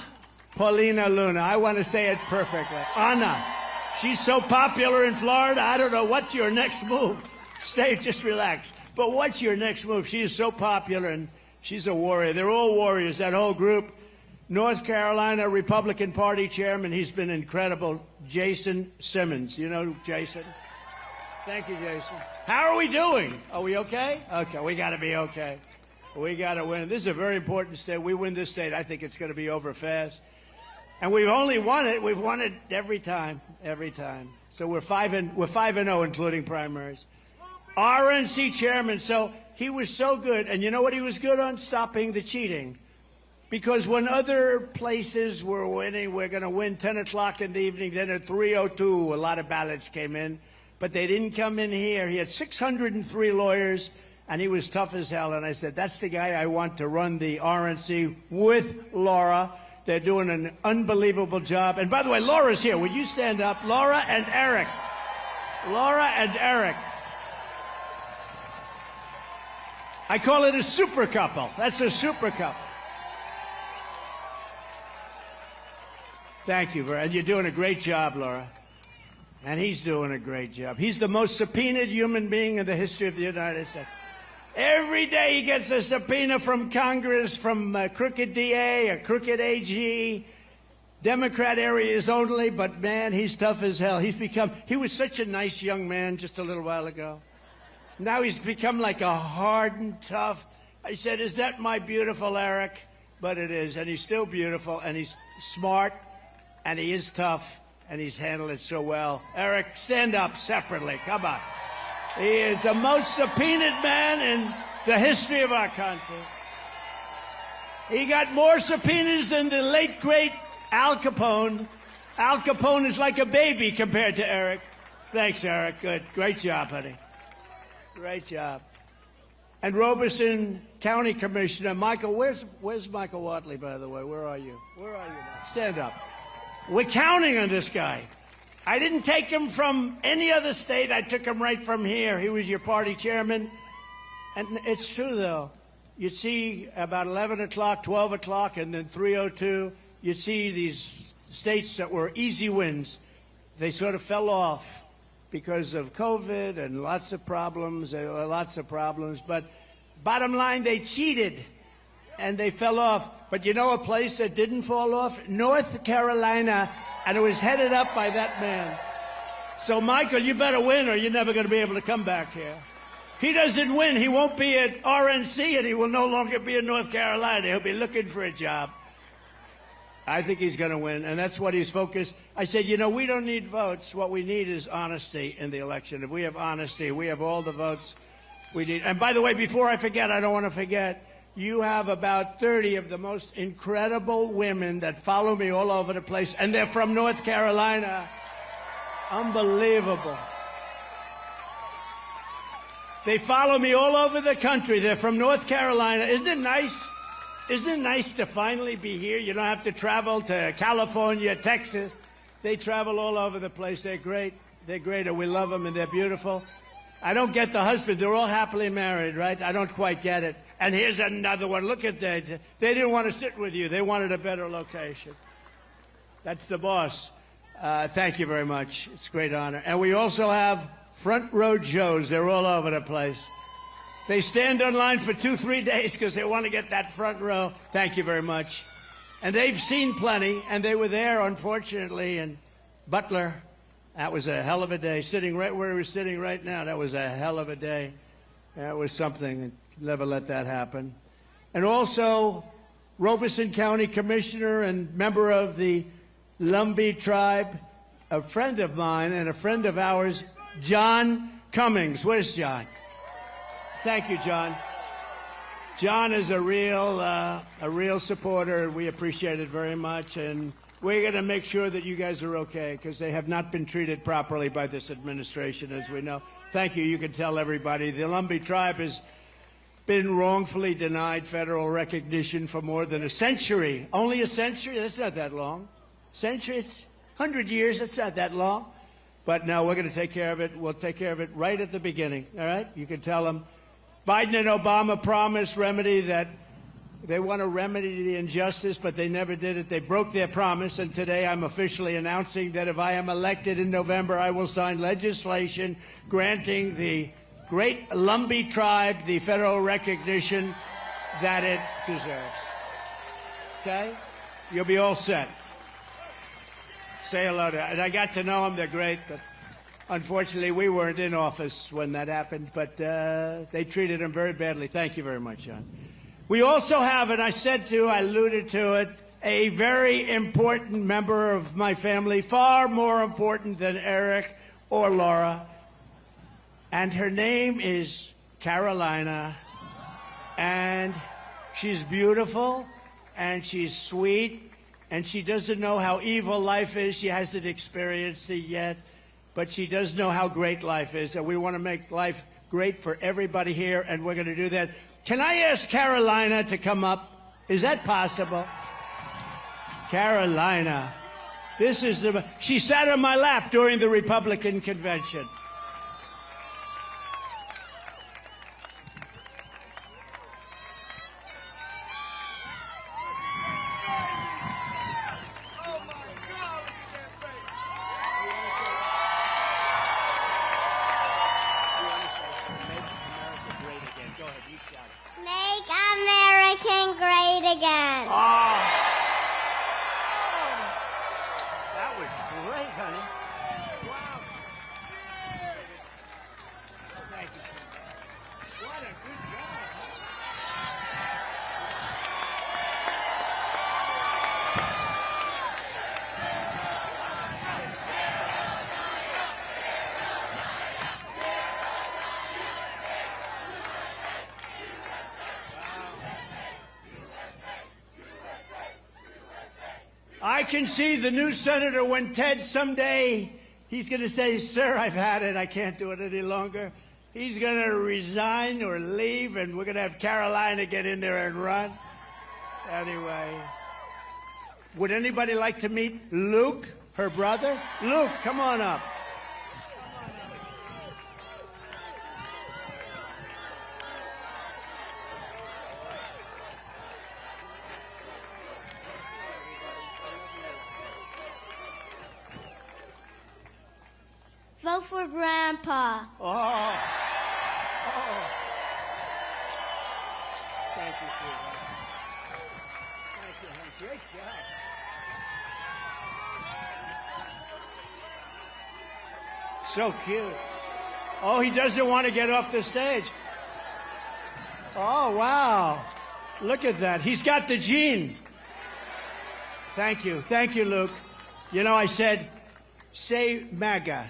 Paulina Luna. I want to say it perfectly. Anna. She's so popular in Florida. I don't know. What's your next move? Stay, just relax. But what's your next move? She is so popular, and she's a warrior. They're all warriors, that whole group. North Carolina Republican Party chairman. He's been incredible. Jason Simmons. You know Jason? Thank you, Jason. How are we doing? Are we okay? Okay, we got to be okay. We got to win. This is a very important state. We win this state, I think it's going to be over fast. And we've only won it. We've won it every time, every time. So we're 5-0, including primaries. RNC chairman. So he was so good. And you know what he was good on? Stopping the cheating. Because when other places were winning, we're going to win 10 o'clock in the evening. Then at 3:02, a lot of ballots came in. But they didn't come in here. He had 603 lawyers, and he was tough as hell. And I said, that's the guy I want to run the RNC with Laura. They're doing an unbelievable job. And by the way, Laura's here. Would you stand up? Laura and Eric. Laura and Eric. I call it a super couple. That's a super couple. Thank you, and you're doing a great job, Laura. And he's doing a great job. He's the most subpoenaed human being in the history of the United States. Every day he gets a subpoena from Congress, from a crooked DA, a crooked AG, Democrat areas only, but man, he's tough as hell. He was such a nice young man just a little while ago. Now he's become like a hardened, tough. I said, is that my beautiful Eric? But it is, and he's still beautiful, and he's smart, and he is tough, and he's handled it so well. Eric, stand up separately. Come on. He is the most subpoenaed man in the history of our country. He got more subpoenas than the late, great Al Capone. Al Capone is like a baby compared to Eric. Thanks, Eric. Good. Great job, honey. Great job. And Robeson County Commissioner Michael, where's Michael Watley, by the way? Where are you? Where are you now? Stand up. We're counting on this guy. I didn't take him from any other state. I took him right from here. He was your party chairman. And it's true, though. You'd see about 11 o'clock, 12 o'clock, and then 3:02, you'd see these states that were easy wins. They sort of fell off because of COVID and lots of problems. But bottom line, they cheated, and they fell off. But you know a place that didn't fall off? North Carolina. And it was headed up by that man. So, Michael, you better win or you're never going to be able to come back here. If he doesn't win, he won't be at RNC and he will no longer be in North Carolina. He'll be looking for a job. I think he's going to win, and that's what he's focused. I said, you know, we don't need votes. What we need is honesty in the election. If we have honesty, we have all the votes we need. And by the way, before I forget, I don't want to forget, you have about 30 of the most incredible women that follow me all over the place, and they're from North Carolina. Unbelievable. They follow me all over the country. They're from North Carolina. Isn't it nice? Isn't it nice to finally be here? You don't have to travel to California, Texas. They travel all over the place. They're great. They're great, and we love them, and they're beautiful. I don't get the husband. They're all happily married, right? I don't quite get it. And here's another one. Look at that. They didn't want to sit with you. They wanted a better location. That's the boss. Thank you very much. It's a great honor. And we also have front row Joes. They're all over the place. They stand in line for 2-3 days because they want to get that front row. Thank you very much. And they've seen plenty, and they were there, unfortunately, in Butler. That was a hell of a day. Sitting right where we're sitting right now, that was a hell of a day. That was something. Never let that happen. And also, Robeson County Commissioner and member of the Lumbee tribe, a friend of mine and a friend of ours, John Cummings. Where's John? Thank you, John. John is a real supporter. We appreciate it very much. And we're going to make sure that you guys are okay because they have not been treated properly by this administration, as we know. Thank you. You can tell everybody. The Lumbee tribe has been wrongfully denied federal recognition for more than a century. Only a century? That's not that long. Century? It's 100 years. That's not that long. But no, we're going to take care of it. We'll take care of it right at the beginning. All right? You can tell them. Biden and Obama promised remedy that they want to remedy the injustice, but they never did it. They broke their promise, and today I'm officially announcing that if I am elected in November, I will sign legislation granting the great Lumbee tribe the federal recognition that it deserves. Okay? You'll be all set. Say hello to, and I got to know them. They're great, but unfortunately, we weren't in office when that happened, but they treated him very badly. Thank you very much, John. We also have, and I alluded to it, a very important member of my family, far more important than Eric or Laura, and her name is Carolina, and she's beautiful, and she's sweet, and she doesn't know how evil life is. She hasn't experienced it yet, but she does know how great life is, and we want to make life great for everybody here, and we're going to do that. Can I ask Carolina to come up? Is that possible? Carolina. She sat on my lap during the Republican convention. Make American great again. Oh. That was great, honey. Wow. Thank you. What a good job. I can see the new senator when Ted someday, he's going to say, sir, I've had it. I can't do it any longer. He's going to resign or leave, and we're going to have Carolina get in there and run. Anyway, would anybody like to meet Luke, her brother? Luke, come on up. Vote for Grandpa. Oh. Thank you, sweetheart. Thank you, honey. Great job. So cute. Oh, he doesn't want to get off the stage. Oh, wow. Look at that. He's got the gene. Thank you. Thank you, Luke. You know, I said, say MAGA.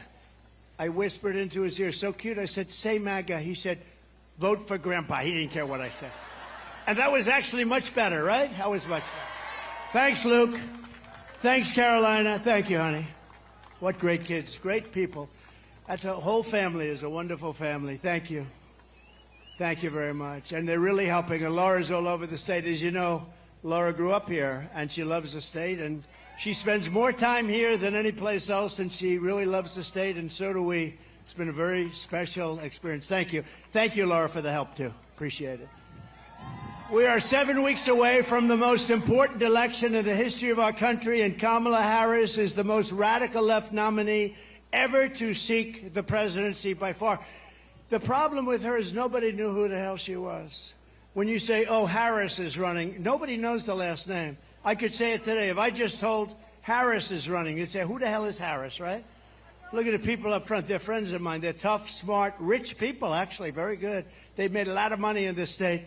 I whispered into his ear, so cute. I said, say MAGA. He said, vote for Grandpa. He didn't care what I said. And that was actually much better, right? That was much better. Thanks, Luke. Thanks, Carolina. Thank you, honey. What great kids, great people. That's a whole family is a wonderful family. Thank you. Thank you very much. And they're really helping. And Laura's all over the state. As you know, Laura grew up here, and she loves the state. And she spends more time here than any place else, and she really loves the state, and so do we. It's been a very special experience. Thank you. Thank you, Laura, for the help, too. Appreciate it. We are 7 weeks away from the most important election in the history of our country, and Kamala Harris is the most radical left nominee ever to seek the presidency by far. The problem with her is nobody knew who the hell she was. When you say, oh, Harris is running, nobody knows the last name. I could say it today. If I just told Harris is running, you'd say, who the hell is Harris, right? Look at the people up front. They're friends of mine. They're tough, smart, rich people, actually, very good. They've made a lot of money in this state.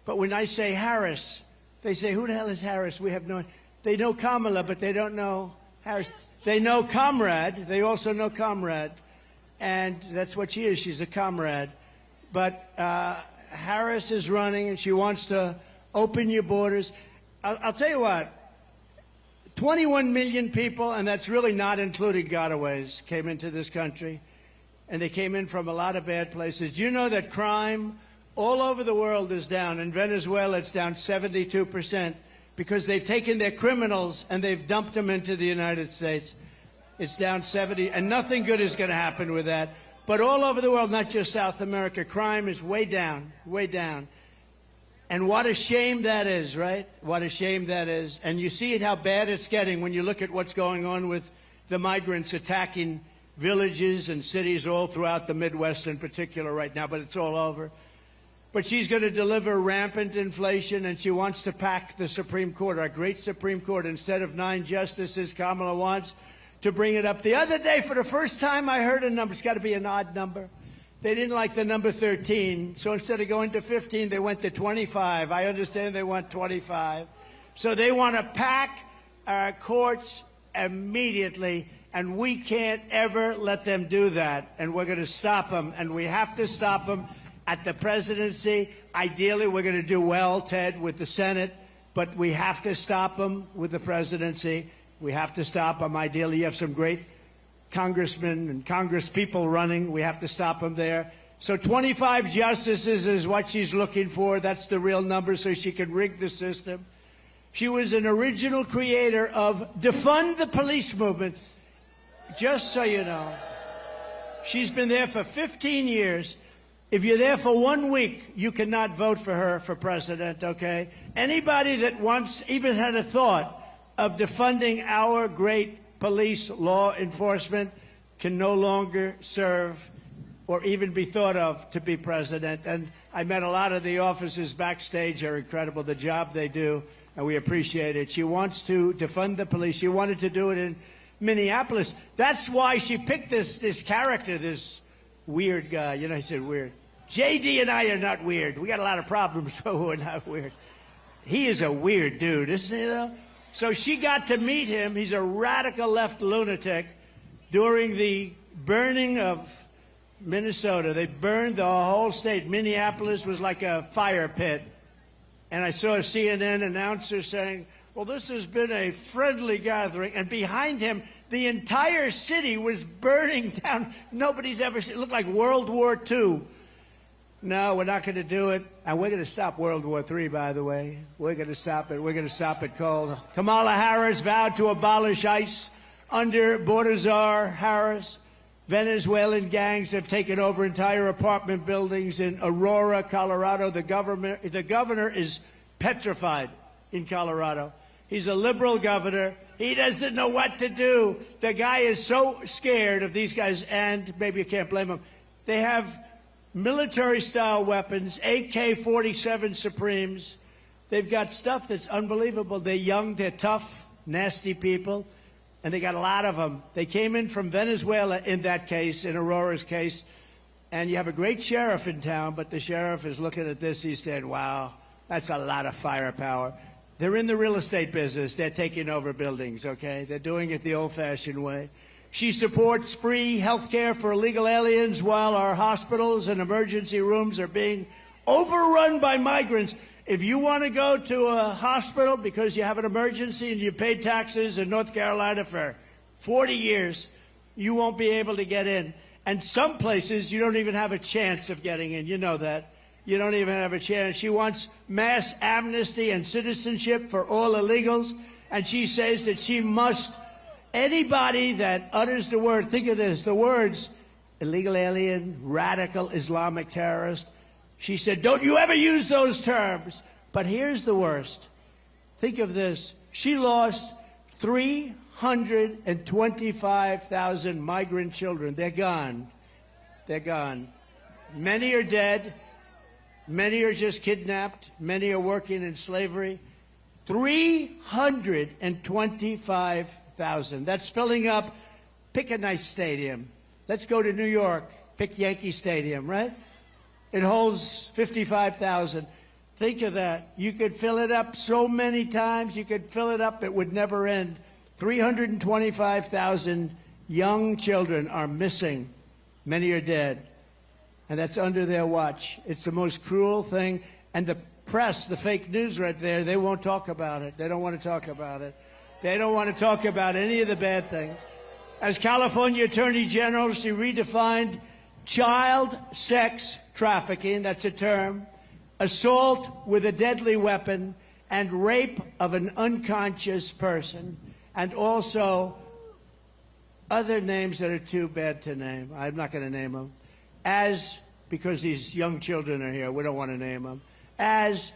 But when I say Harris, they say, who the hell is Harris? We have no... They know Kamala, but they don't know Harris. They know Comrade. They also know Comrade. And that's what she is. She's a comrade. But Harris is running, and she wants to open your borders. I'll tell you what, 21 million people, and that's really not including gotaways, came into this country, and they came in from a lot of bad places. Do you know that crime all over the world is down? In Venezuela, it's down 72% because they've taken their criminals and they've dumped them into the United States. It's down 70, and nothing good is going to happen with that. But all over the world, not just South America, crime is way down, way down. And what a shame that is, right? What a shame that is. And you see how bad it's getting when you look at what's going on with the migrants attacking villages and cities all throughout the Midwest in particular right now, but it's all over. but she's going to deliver rampant inflation, and she wants to pack the Supreme Court, our great Supreme Court. Instead of 9 justices, Kamala wants to bring it up. The other day, for the first time, I heard a number. It's got to be an odd number. They didn't like the number 13, so instead of going to 15, they went to 25. I understand they want 25. So they want to pack our courts immediately, and we can't ever let them do that. And we're going to stop them, and we have to stop them at the presidency. Ideally, we're going to do well, Ted, with the Senate, but we have to stop them with the presidency. We have to stop them. Ideally, you have some great congressmen and congresspeople running. We have to stop them there. So 25 justices is what she's looking for. That's the real number, so she can rig the system. She was an original creator of defund the police movement. Just so you know, she's been there for 15 years. If you're there for 1 week, you cannot vote for her for president, okay? Anybody that once even had a thought of defunding our great police law enforcement can no longer serve or even be thought of to be president. And I met a lot of the officers backstage. They're incredible, the job they do, and we appreciate it. She wants to defund the police. She wanted to do it in Minneapolis. That's why she picked this character, this weird guy. You know, he said weird. JD and I are not weird. We got a lot of problems, but we're not weird. He is a weird dude, isn't he, though? So she got to meet him. He's a radical left lunatic. During the burning of Minnesota, they burned the whole state. Minneapolis was like a fire pit. And I saw a CNN announcer saying, well, this has been a friendly gathering. And behind him, the entire city was burning down. Nobody's ever seen it. It looked like World War II. No, we're not going to do it. And we're going to stop World War III, by the way. We're going to stop it. We're going to stop it cold. Kamala Harris vowed to abolish ICE under border czar Harris. Venezuelan gangs have taken over entire apartment buildings in Aurora, Colorado. The governor is petrified in Colorado. He's a liberal governor. He doesn't know what to do. The guy is so scared of these guys, and maybe you can't blame him. They have military-style weapons, AK-47 Supremes. They've got stuff that's unbelievable. They're young, they're tough, nasty people, and they got a lot of them. They came in from Venezuela in that case, in Aurora's case, and you have a great sheriff in town, but the sheriff is looking at this. He said, wow, that's a lot of firepower. They're in the real estate business. They're taking over buildings, okay? They're doing it the old-fashioned way. She supports free health care for illegal aliens while our hospitals and emergency rooms are being overrun by migrants. If you want to go to a hospital because you have an emergency and you paid taxes in North Carolina for 40 years, you won't be able to get in. And some places you don't even have a chance of getting in. You know that. You don't even have a chance. She wants mass amnesty and citizenship for all illegals. And she says that she must, anybody that utters the word, think of this, the words, illegal alien, radical Islamic terrorist. She said, don't you ever use those terms. But here's the worst. Think of this. She lost 325,000 migrant children. They're gone. They're gone. Many are dead. Many are just kidnapped. Many are working in slavery. 325,000. That's filling up. Pick a nice stadium. Let's go to New York. Pick Yankee Stadium, right? It holds 55,000. Think of that. You could fill it up so many times. You could fill it up. It would never end. 325,000 young children are missing. Many are dead. And that's under their watch. It's the most cruel thing. And the press, the fake news right there, they won't talk about it. They don't want to talk about it. They don't want to talk about any of the bad things. As California Attorney General, she redefined child sex trafficking, that's a term, assault with a deadly weapon, and rape of an unconscious person, and also other names that are too bad to name. I'm not going to name them. Because these young children are here, we don't want to name them, as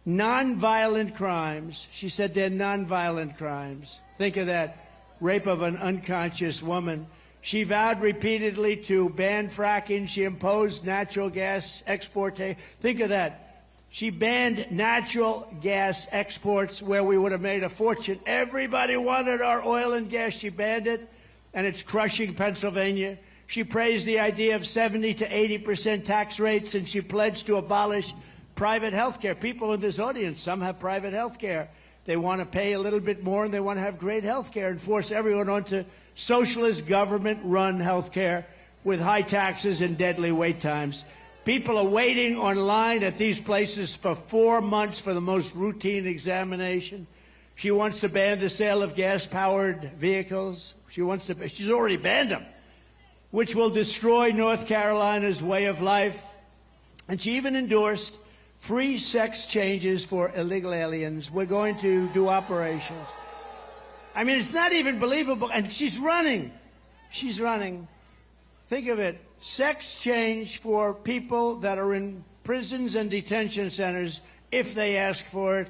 nonviolent crimes. She said they're nonviolent crimes. Think of that. Rape of an unconscious woman. She vowed repeatedly to ban fracking. She imposed natural gas export. Think of that. She banned natural gas exports where we would have made a fortune. Everybody wanted our oil and gas. She banned it, and it's crushing Pennsylvania. She praised the idea of 70 to 80% tax rates, and she pledged to abolish private health care. People in this audience, some have private health care. They want to pay a little bit more, and they want to have great health care and force everyone onto socialist government-run health care with high taxes and deadly wait times. People are waiting online at these places for 4 months for the most routine examination. She wants to ban the sale of gas-powered vehicles. She's already banned them, which will destroy North Carolina's way of life. And she even endorsed free sex changes for illegal aliens. We're going to do operations. I mean, it's not even believable. And she's running. She's running. Think of it. Sex change for people that are in prisons and detention centers if they ask for it.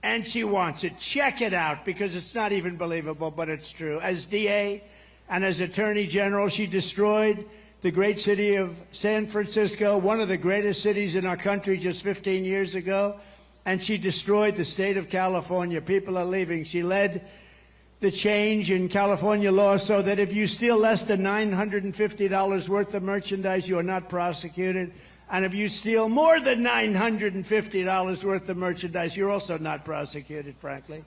And she wants it. Check it out, because it's not even believable, but it's true. As DA and as Attorney General, she destroyed the great city of San Francisco, one of the greatest cities in our country just 15 years ago. And she destroyed the state of California. People are leaving. She led the change in California law so that if you steal less than $950 worth of merchandise, you are not prosecuted. And if you steal more than $950 worth of merchandise, you're also not prosecuted, frankly.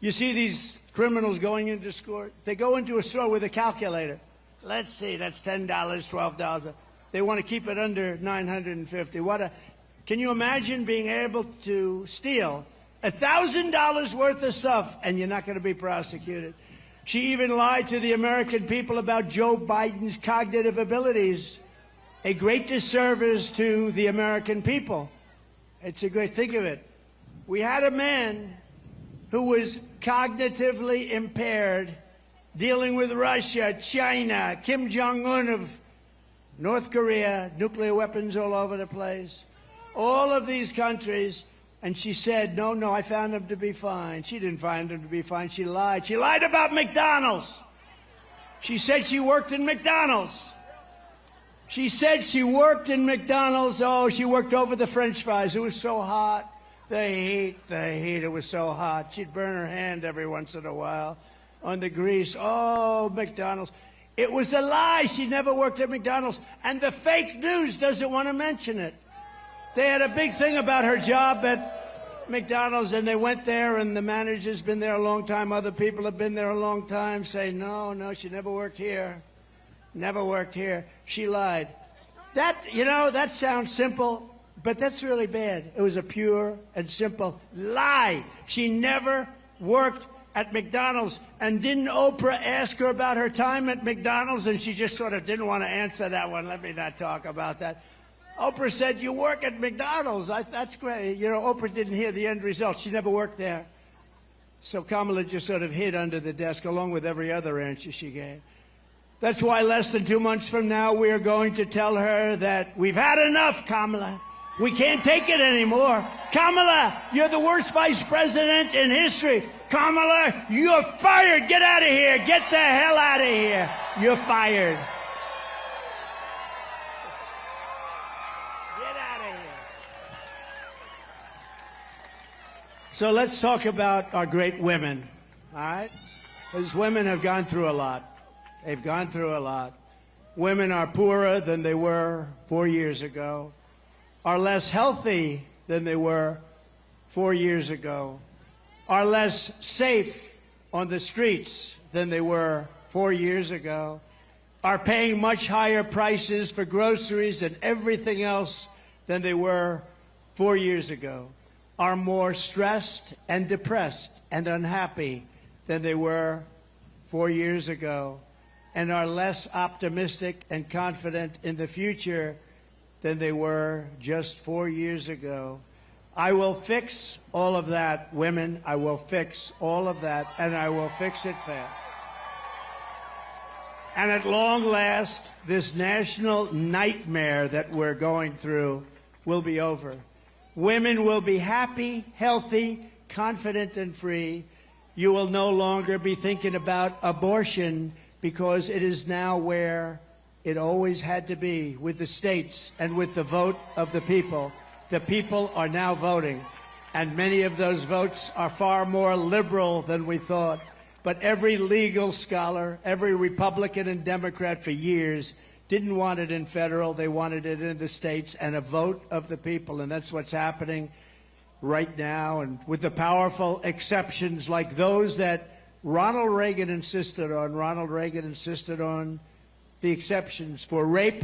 You see these criminals going into store? They go into a store with a calculator. Let's see, that's $10, $12. They want to keep it under $950. Can you imagine being able to steal $1,000 worth of stuff and you're not going to be prosecuted? She even lied to the American people about Joe Biden's cognitive abilities. A great disservice to the American people. It's a great, think of it. We had a man who was cognitively impaired dealing with Russia, China, Kim Jong-un of North Korea, nuclear weapons all over the place, all of these countries. And she said, no, I found him to be fine. She didn't find him to be fine. She lied. She lied about McDonald's. She said she worked in McDonald's. She said she worked in McDonald's. Oh, she worked over the French fries. It was so hot. The heat, it was so hot. She'd burn her hand every once in a while on the grease. Oh, McDonald's. It was a lie. She never worked at McDonald's. And the fake news doesn't want to mention it. They had a big thing about her job at McDonald's, and they went there, and the manager's been there a long time. Other people have been there a long time, say, no, she never worked here. Never worked here. She lied. That sounds simple, but that's really bad. It was a pure and simple lie. She never worked at McDonald's. And didn't Oprah ask her about her time at McDonald's? And she just sort of didn't want to answer that one. Let me not talk about that. Oprah said, you work at McDonald's. That's great. Oprah didn't hear the end result. She never worked there. So Kamala just sort of hid under the desk along with every other answer she gave. That's why less than 2 months from now, we are going to tell her that we've had enough, Kamala. We can't take it anymore. Kamala, you're the worst vice president in history. Kamala, you're fired. Get out of here. Get the hell out of here. You're fired. Get out of here. So let's talk about our great women, all right? Because women have gone through a lot. They've gone through a lot. Women are poorer than they were 4 years ago, are less healthy than they were 4 years ago, are less safe on the streets than they were 4 years ago, are paying much higher prices for groceries and everything else than they were 4 years ago, are more stressed and depressed and unhappy than they were 4 years ago, and are less optimistic and confident in the future than they were just 4 years ago. I will fix all of that, women. I will fix all of that, and I will fix it fast. And at long last, this national nightmare that we're going through will be over. Women will be happy, healthy, confident, and free. You will no longer be thinking about abortion because it is now where it always had to be, with the states and with the vote of the people. The people are now voting, and many of those votes are far more liberal than we thought. But every legal scholar, every Republican and Democrat for years didn't want it in federal. They wanted it in the states, and a vote of the people. And that's what's happening right now. And with the powerful exceptions like those that Ronald Reagan insisted on. Ronald Reagan insisted on the exceptions for rape,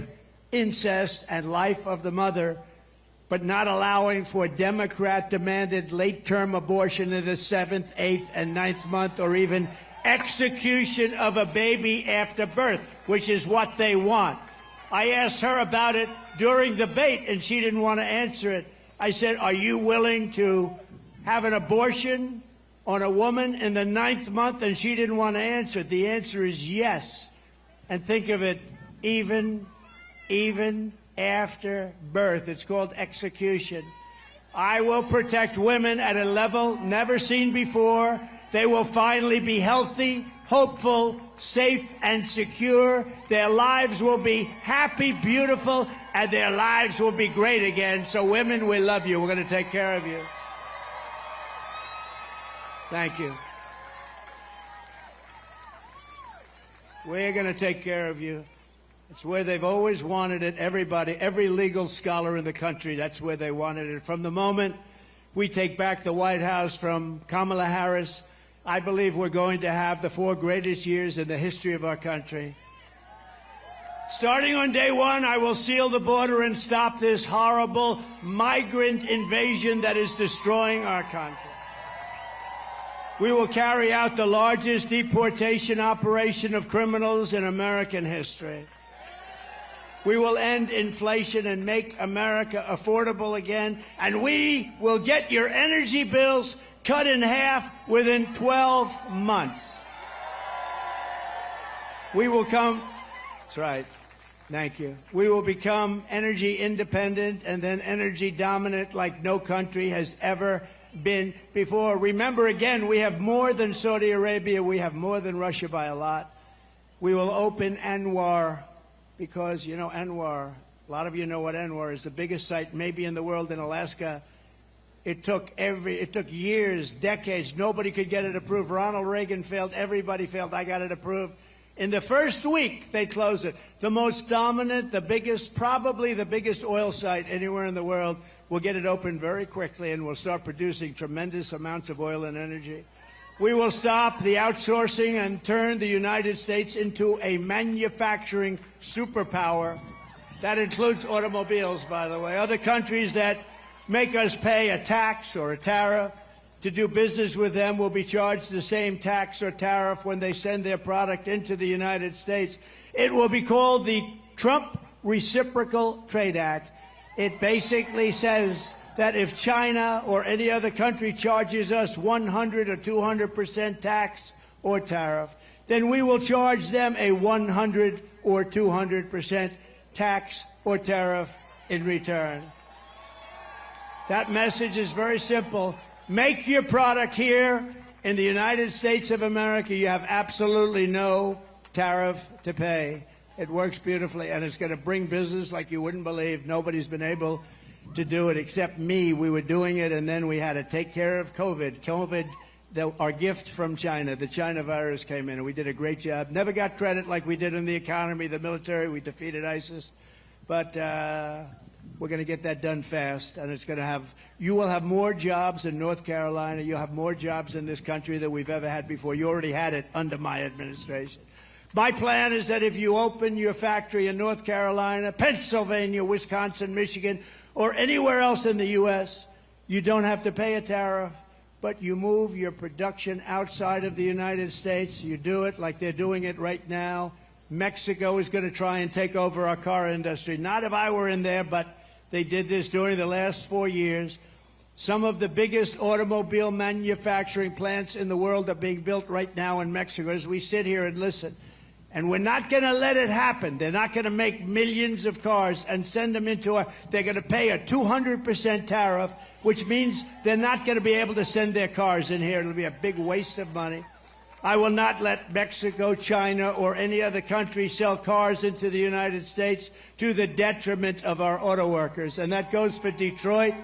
incest, and life of the mother, but not allowing for Democrat-demanded late-term abortion in the 7th, 8th, and 9th month, or even execution of a baby after birth, which is what they want. I asked her about it during debate, and she didn't want to answer it. I said, are you willing to have an abortion on a woman in the 9th month? And she didn't want to answer it. The answer is yes. And think of it, even after birth. It's called execution. I will protect women at a level never seen before. They will finally be healthy, hopeful, safe, and secure. Their lives will be happy, beautiful, and their lives will be great again. So women, we love you. We're going to take care of you. Thank you. We're going to take care of you. It's where they've always wanted it. Everybody, every legal scholar in the country, that's where they wanted it. From the moment we take back the White House from Kamala Harris, I believe we're going to have the 4 greatest years in the history of our country. Starting on day 1, I will seal the border and stop this horrible migrant invasion that is destroying our country. We will carry out the largest deportation operation of criminals in American history. We will end inflation and make America affordable again, and we will get your energy bills cut in half within 12 months. We will come, that's right, thank you. We will become energy independent and then energy dominant like no country has ever been before. Remember, again, we have more than Saudi Arabia. We have more than Russia by a lot. We will open Anwar because, you know, Anwar, a lot of you know what Anwar is, the biggest site maybe in the world in Alaska. It took years, decades. Nobody could get it approved. Ronald Reagan failed. Everybody failed. I got it approved. In the first week, they closed it. The most dominant, the biggest, probably the biggest oil site anywhere in the world. We'll get it open very quickly, and we'll start producing tremendous amounts of oil and energy. We will stop the outsourcing and turn the United States into a manufacturing superpower. That includes automobiles, by the way. Other countries that make us pay a tax or a tariff to do business with them will be charged the same tax or tariff when they send their product into the United States. It will be called the Trump Reciprocal Trade Act. It basically says that if China or any other country charges us 100 or 200% tax or tariff, then we will charge them a 100 or 200% tax or tariff in return. That message is very simple. Make your product here in the United States of America. You have absolutely no tariff to pay. It works beautifully, and it's going to bring business like you wouldn't believe. Nobody's been able to do it except me. We were doing it, and then we had to take care of COVID. Our gift from China, the China virus came in, and we did a great job. Never got credit like we did in the economy, the military. We defeated ISIS. But we're going to get that done fast, and you will have more jobs in North Carolina. You'll have more jobs in this country than we've ever had before. You already had it under my administration. My plan is that if you open your factory in North Carolina, Pennsylvania, Wisconsin, Michigan, or anywhere else in the U.S., you don't have to pay a tariff, but you move your production outside of the United States. You do it like they're doing it right now. Mexico is going to try and take over our car industry. Not if I were in there, but they did this during the last 4 years. Some of the biggest automobile manufacturing plants in the world are being built right now in Mexico as we sit here and listen. And we're not going to let it happen. They're not going to make millions of cars and send them they're going to pay a 200% tariff, which means they're not going to be able to send their cars in here. It'll be a big waste of money. I will not let Mexico, China, or any other country sell cars into the United States to the detriment of our auto workers. And that goes for Detroit.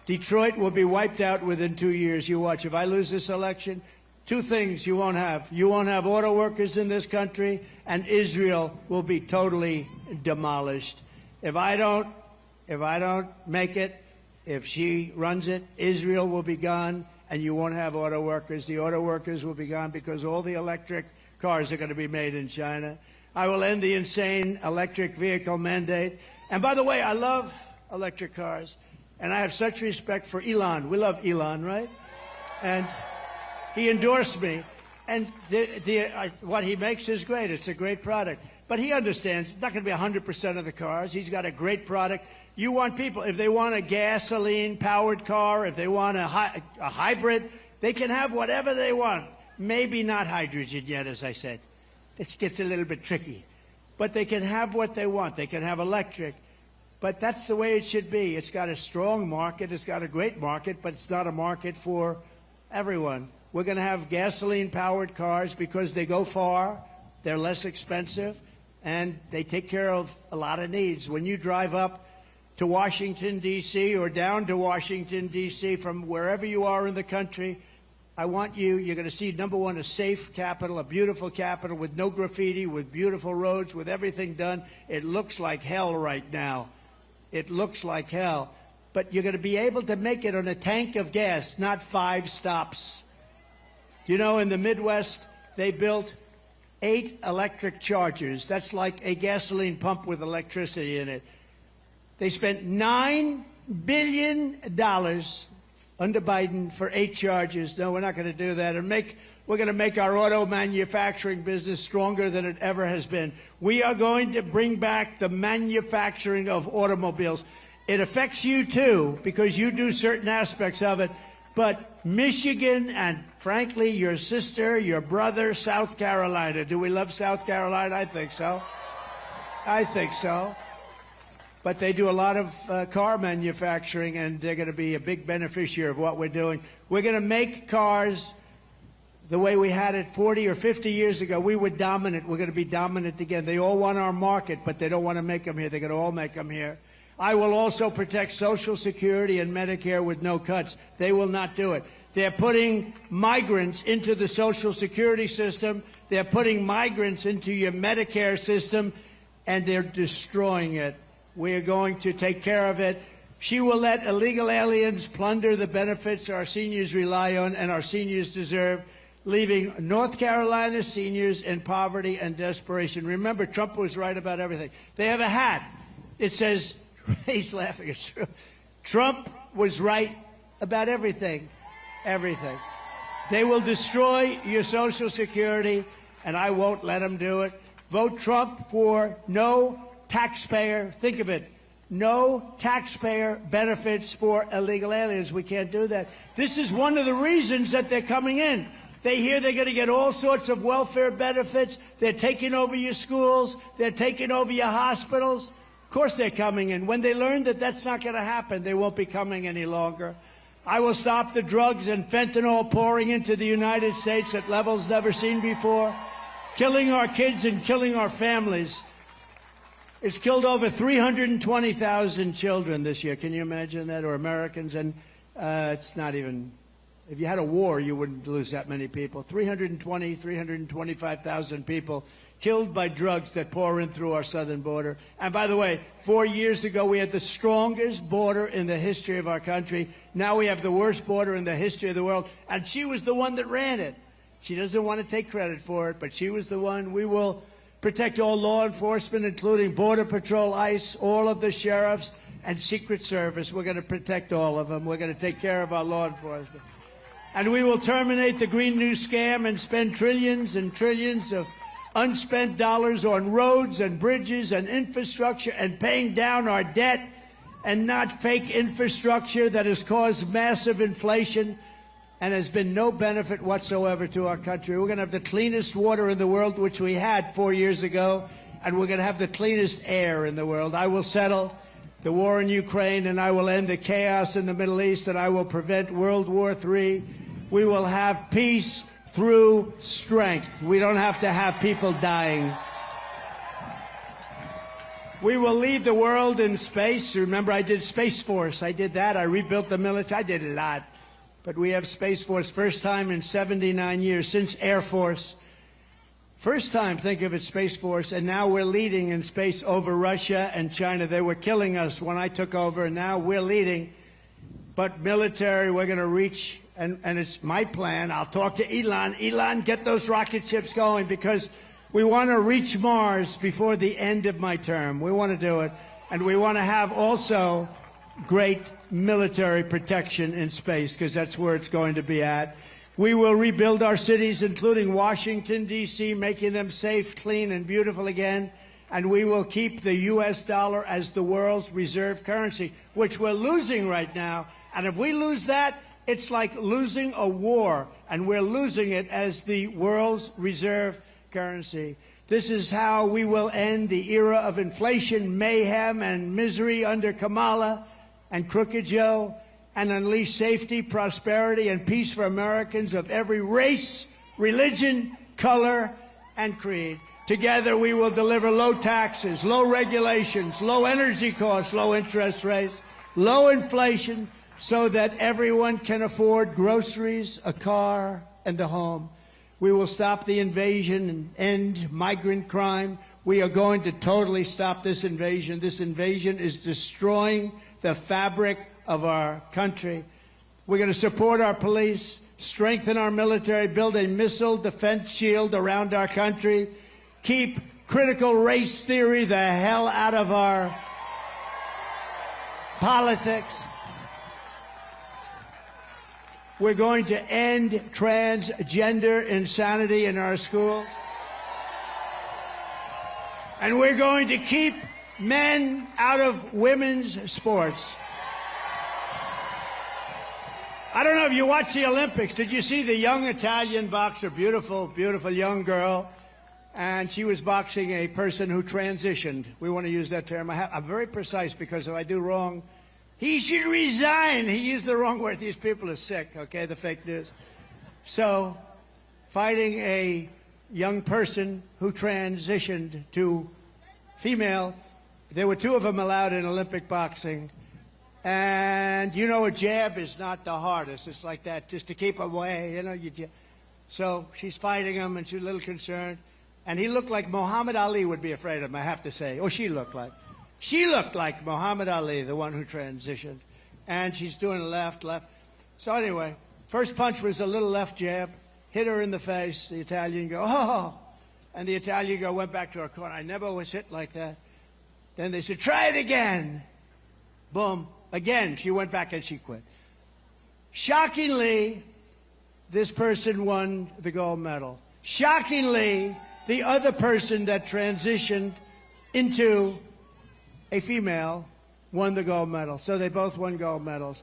Detroit will be wiped out within 2 years. You watch. If I lose this election, two things you won't have. You won't have auto workers in this country, and Israel will be totally demolished. If I don't make it, if she runs it, Israel will be gone, and you won't have auto workers. The auto workers will be gone because all the electric cars are going to be made in China. I will end the insane electric vehicle mandate. And by the way, I love electric cars, and I have such respect for Elon. We love Elon, right? And he endorsed me. And what he makes is great. It's a great product. But he understands it's not going to be 100% of the cars. He's got a great product. You want people, if they want a gasoline-powered car, if they want a hybrid, they can have whatever they want. Maybe not hydrogen yet, as I said. This gets a little bit tricky. But they can have what they want. They can have electric. But that's the way it should be. It's got a strong market. It's got a great market, but it's not a market for everyone. We're going to have gasoline-powered cars because they go far, they're less expensive, and they take care of a lot of needs. When you drive up to Washington, D.C., or down to Washington, D.C., from wherever you are in the country, I want you're going to see, number one, a safe capital, a beautiful capital with no graffiti, with beautiful roads, with everything done. It looks like hell right now. It looks like hell. But you're going to be able to make it on a tank of gas, not 5 stops. You know, in the Midwest, they built 8 electric chargers. That's like a gasoline pump with electricity in it. They spent $9 billion under Biden for 8 chargers. No, we're not going to do that. We're going to make our auto manufacturing business stronger than it ever has been. We are going to bring back the manufacturing of automobiles. It affects you, too, because you do certain aspects of it. But Michigan and, frankly, your sister, your brother, South Carolina. Do we love South Carolina? I think so. I think so. But they do a lot of car manufacturing, and they're going to be a big beneficiary of what we're doing. We're going to make cars the way we had it 40 or 50 years ago. We were dominant. We're going to be dominant again. They all want our market, but they don't want to make them here. They're going to all make them here. I will also protect Social Security and Medicare with no cuts. They will not do it. They're putting migrants into the Social Security system. They're putting migrants into your Medicare system, and they're destroying it. We are going to take care of it. She will let illegal aliens plunder the benefits our seniors rely on and our seniors deserve, leaving North Carolina seniors in poverty and desperation. Remember, Trump was right about everything. They have a hat. It says, he's laughing, it's true. Trump was right about everything. Everything. They will destroy your Social Security, and I won't let them do it. Vote Trump for no taxpayer, think of it, no taxpayer benefits for illegal aliens. We can't do that. This is one of the reasons that they're coming in. They hear they're going to get all sorts of welfare benefits. They're taking over your schools. They're taking over your hospitals. Of course they're coming in. When they learn that that's not going to happen, they won't be coming any longer. I will stop the drugs and fentanyl pouring into the United States at levels never seen before, killing our kids and killing our families. It's killed over 320,000 children this year. Can you imagine that? Or Americans. And it's not even, if you had a war, you wouldn't lose that many people. 325,000 people killed by drugs that pour in through our southern border. And by the way, 4 years ago, we had the strongest border in the history of our country. Now we have the worst border in the history of the world. And she was the one that ran it. She doesn't want to take credit for it, but she was the one. We will protect all law enforcement, including Border Patrol, ICE, all of the sheriffs, and Secret Service. We're going to protect all of them. We're going to take care of our law enforcement. And we will terminate the Green New Scam and spend trillions and trillions of unspent dollars on roads and bridges and infrastructure and paying down our debt, and not fake infrastructure that has caused massive inflation and has been no benefit whatsoever to our country. We're going to have the cleanest water in the world, which we had 4 years ago, and we're going to have the cleanest air in the world. I will settle the war in Ukraine, and I will end the chaos in the Middle East, and I will prevent World War III. We will have peace through strength. We don't have to have people dying. We will lead the world in space. Remember, I did Space Force. I did that. I rebuilt the military. I did a lot. But we have Space Force, first time in 79 years, since Air Force. First time, think of it, Space Force, and now we're leading in space over Russia and China. They were killing us when I took over, and now we're leading. But military, we're going to reach, and it's my plan. I'll talk to Elon. Elon, get those rocket ships going, because we want to reach Mars before the end of my term. We want to do it. And we want to have also great military protection in space, because that's where it's going to be at. We will rebuild our cities, including Washington, D.C., making them safe, clean, and beautiful again. And we will keep the U.S. dollar as the world's reserve currency, which we're losing right now. And if we lose that, it's like losing a war, and we're losing it as the world's reserve currency. This is how we will end the era of inflation, mayhem, and misery under Kamala and Crooked Joe, and unleash safety, prosperity, and peace for Americans of every race, religion, color, and creed. Together we will deliver low taxes, low regulations, low energy costs, low interest rates, low inflation, so that everyone can afford groceries, a car, and a home. We will stop the invasion and end migrant crime. We are going to totally stop this invasion. This invasion is destroying the fabric of our country. We're going to support our police, strengthen our military, build a missile defense shield around our country, keep critical race theory the hell out of our politics. We're going to end transgender insanity in our schools. And we're going to keep men out of women's sports. I don't know if you watched the Olympics. Did you see the young Italian boxer, beautiful, beautiful young girl? And she was boxing a person who transitioned. We want to use that term. I'm very precise, because if I do wrong, he should resign. He used the wrong word. These people are sick, okay, the fake news. So, fighting a young person who transitioned to female, there were two of them allowed in Olympic boxing. And you know, a jab is not the hardest. It's like that, just to keep away, you know. So she's fighting him, and she's a little concerned. And he looked like Muhammad Ali would be afraid of him, I have to say. Oh, she looked like. She looked like Muhammad Ali, the one who transitioned. And she's doing left. So anyway, first punch was a little left jab, hit her in the face. The Italian go, oh. And the Italian go, went back to her corner. I never was hit like that. Then they said, try it again. Boom. Again, she went back and she quit. Shockingly, this person won the gold medal. Shockingly, the other person that transitioned into a female won the gold medal. So they both won gold medals.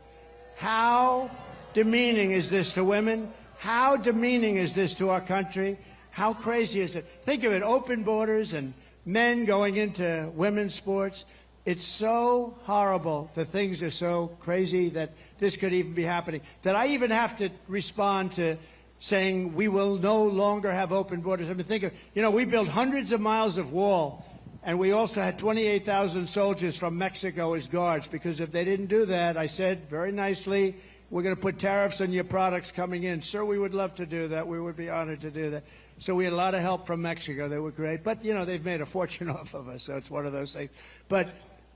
How demeaning is this to women? How demeaning is this to our country? How crazy is it? Think of it, open borders and men going into women's sports. It's so horrible. The things are so crazy that this could even be happening, that I even have to respond to saying we will no longer have open borders. I mean, think of, you know, we built hundreds of miles of wall, and we also had 28,000 soldiers from Mexico as guards, because if they didn't do that, I said very nicely, we're going to put tariffs on your products coming in. Sir, we would love to do that. We would be honored to do that. So we had a lot of help from Mexico. They were great. But, you know, they've made a fortune off of us, so it's one of those things. But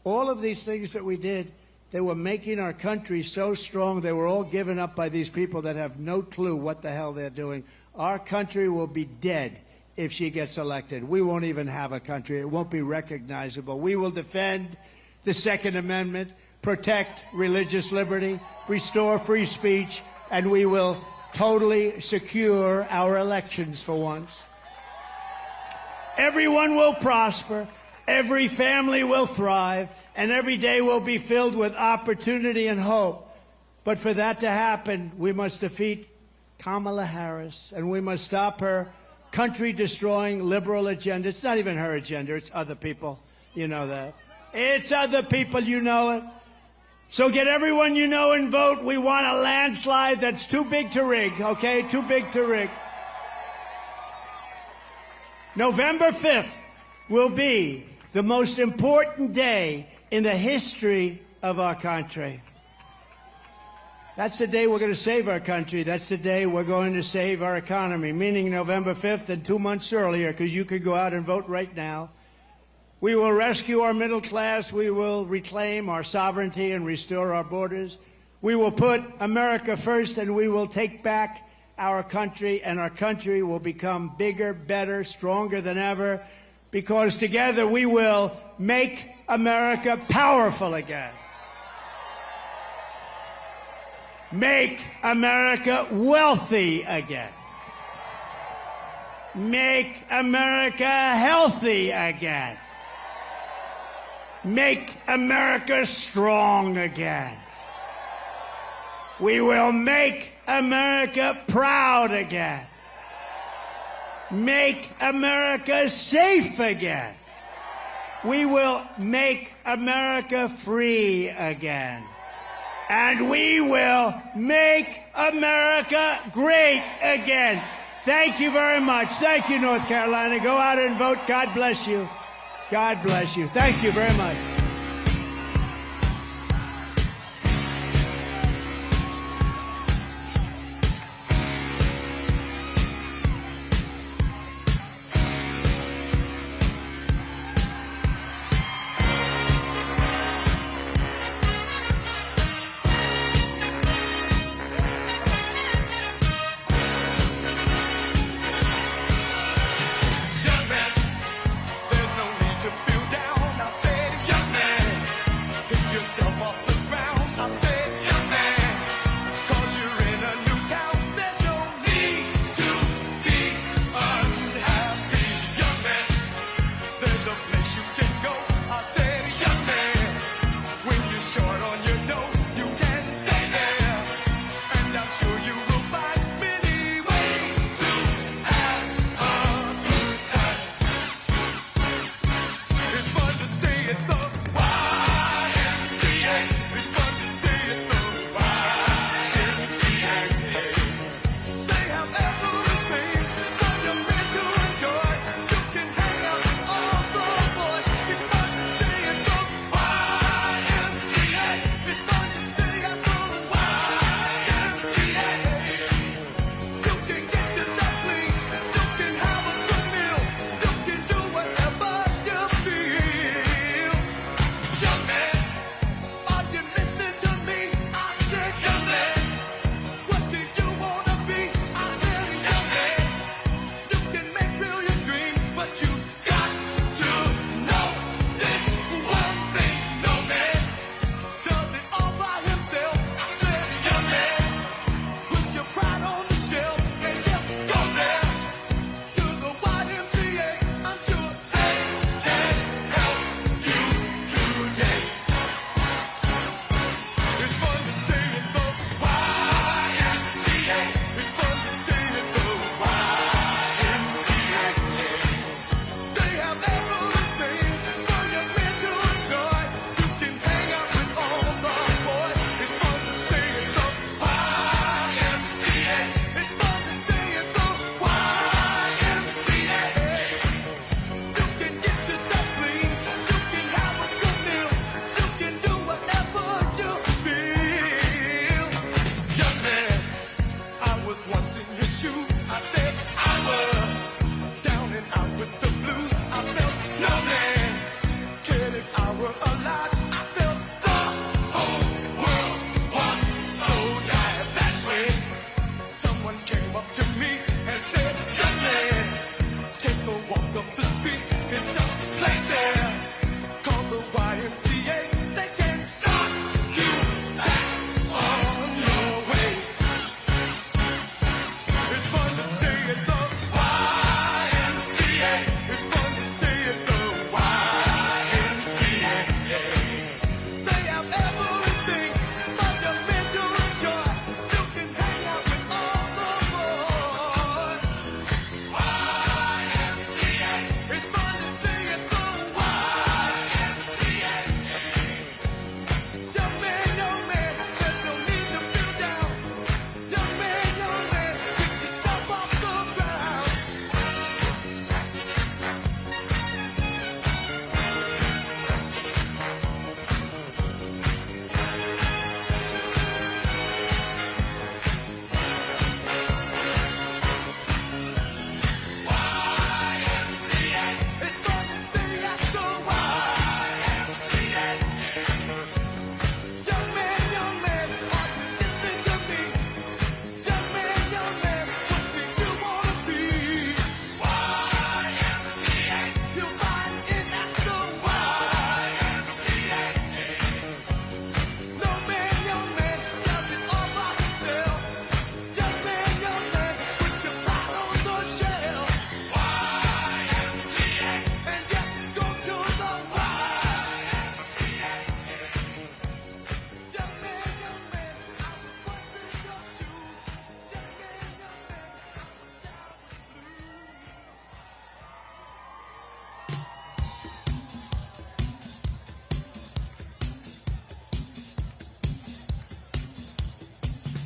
all of these things that we did, they were making our country so strong. They were all given up by these people that have no clue what the hell they're doing. Our country will be dead if she gets elected. We won't even have a country. It won't be recognizable. We will defend the Second Amendment, protect religious liberty, restore free speech, and we will totally secure our elections for once. Everyone will prosper, every family will thrive, and every day will be filled with opportunity and hope. But for that to happen, we must defeat Kamala Harris, and we must stop her country-destroying liberal agenda. It's not even her agenda, it's other people. You know that. It's other people, you know it. So get everyone you know and vote. We want a landslide that's too big to rig, okay? Too big to rig. November 5th will be the most important day in the history of our country. That's the day we're going to save our country. That's the day we're going to save our economy, meaning November 5th and 2 months earlier, because you could go out and vote right now. We will rescue our middle class. We will reclaim our sovereignty and restore our borders. We will put America first, and we will take back our country, and our country will become bigger, better, stronger than ever, because together we will make America powerful again. Make America wealthy again. Make America healthy again. Make America strong again. We will make America proud again. Make America safe again. We will make America free again. And we will make America great again. Thank you very much. Thank you, North Carolina. Go out and vote. God bless you. God bless you. Thank you very much. Young man, there's no need to feel down. I said, young man.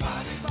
Body, body.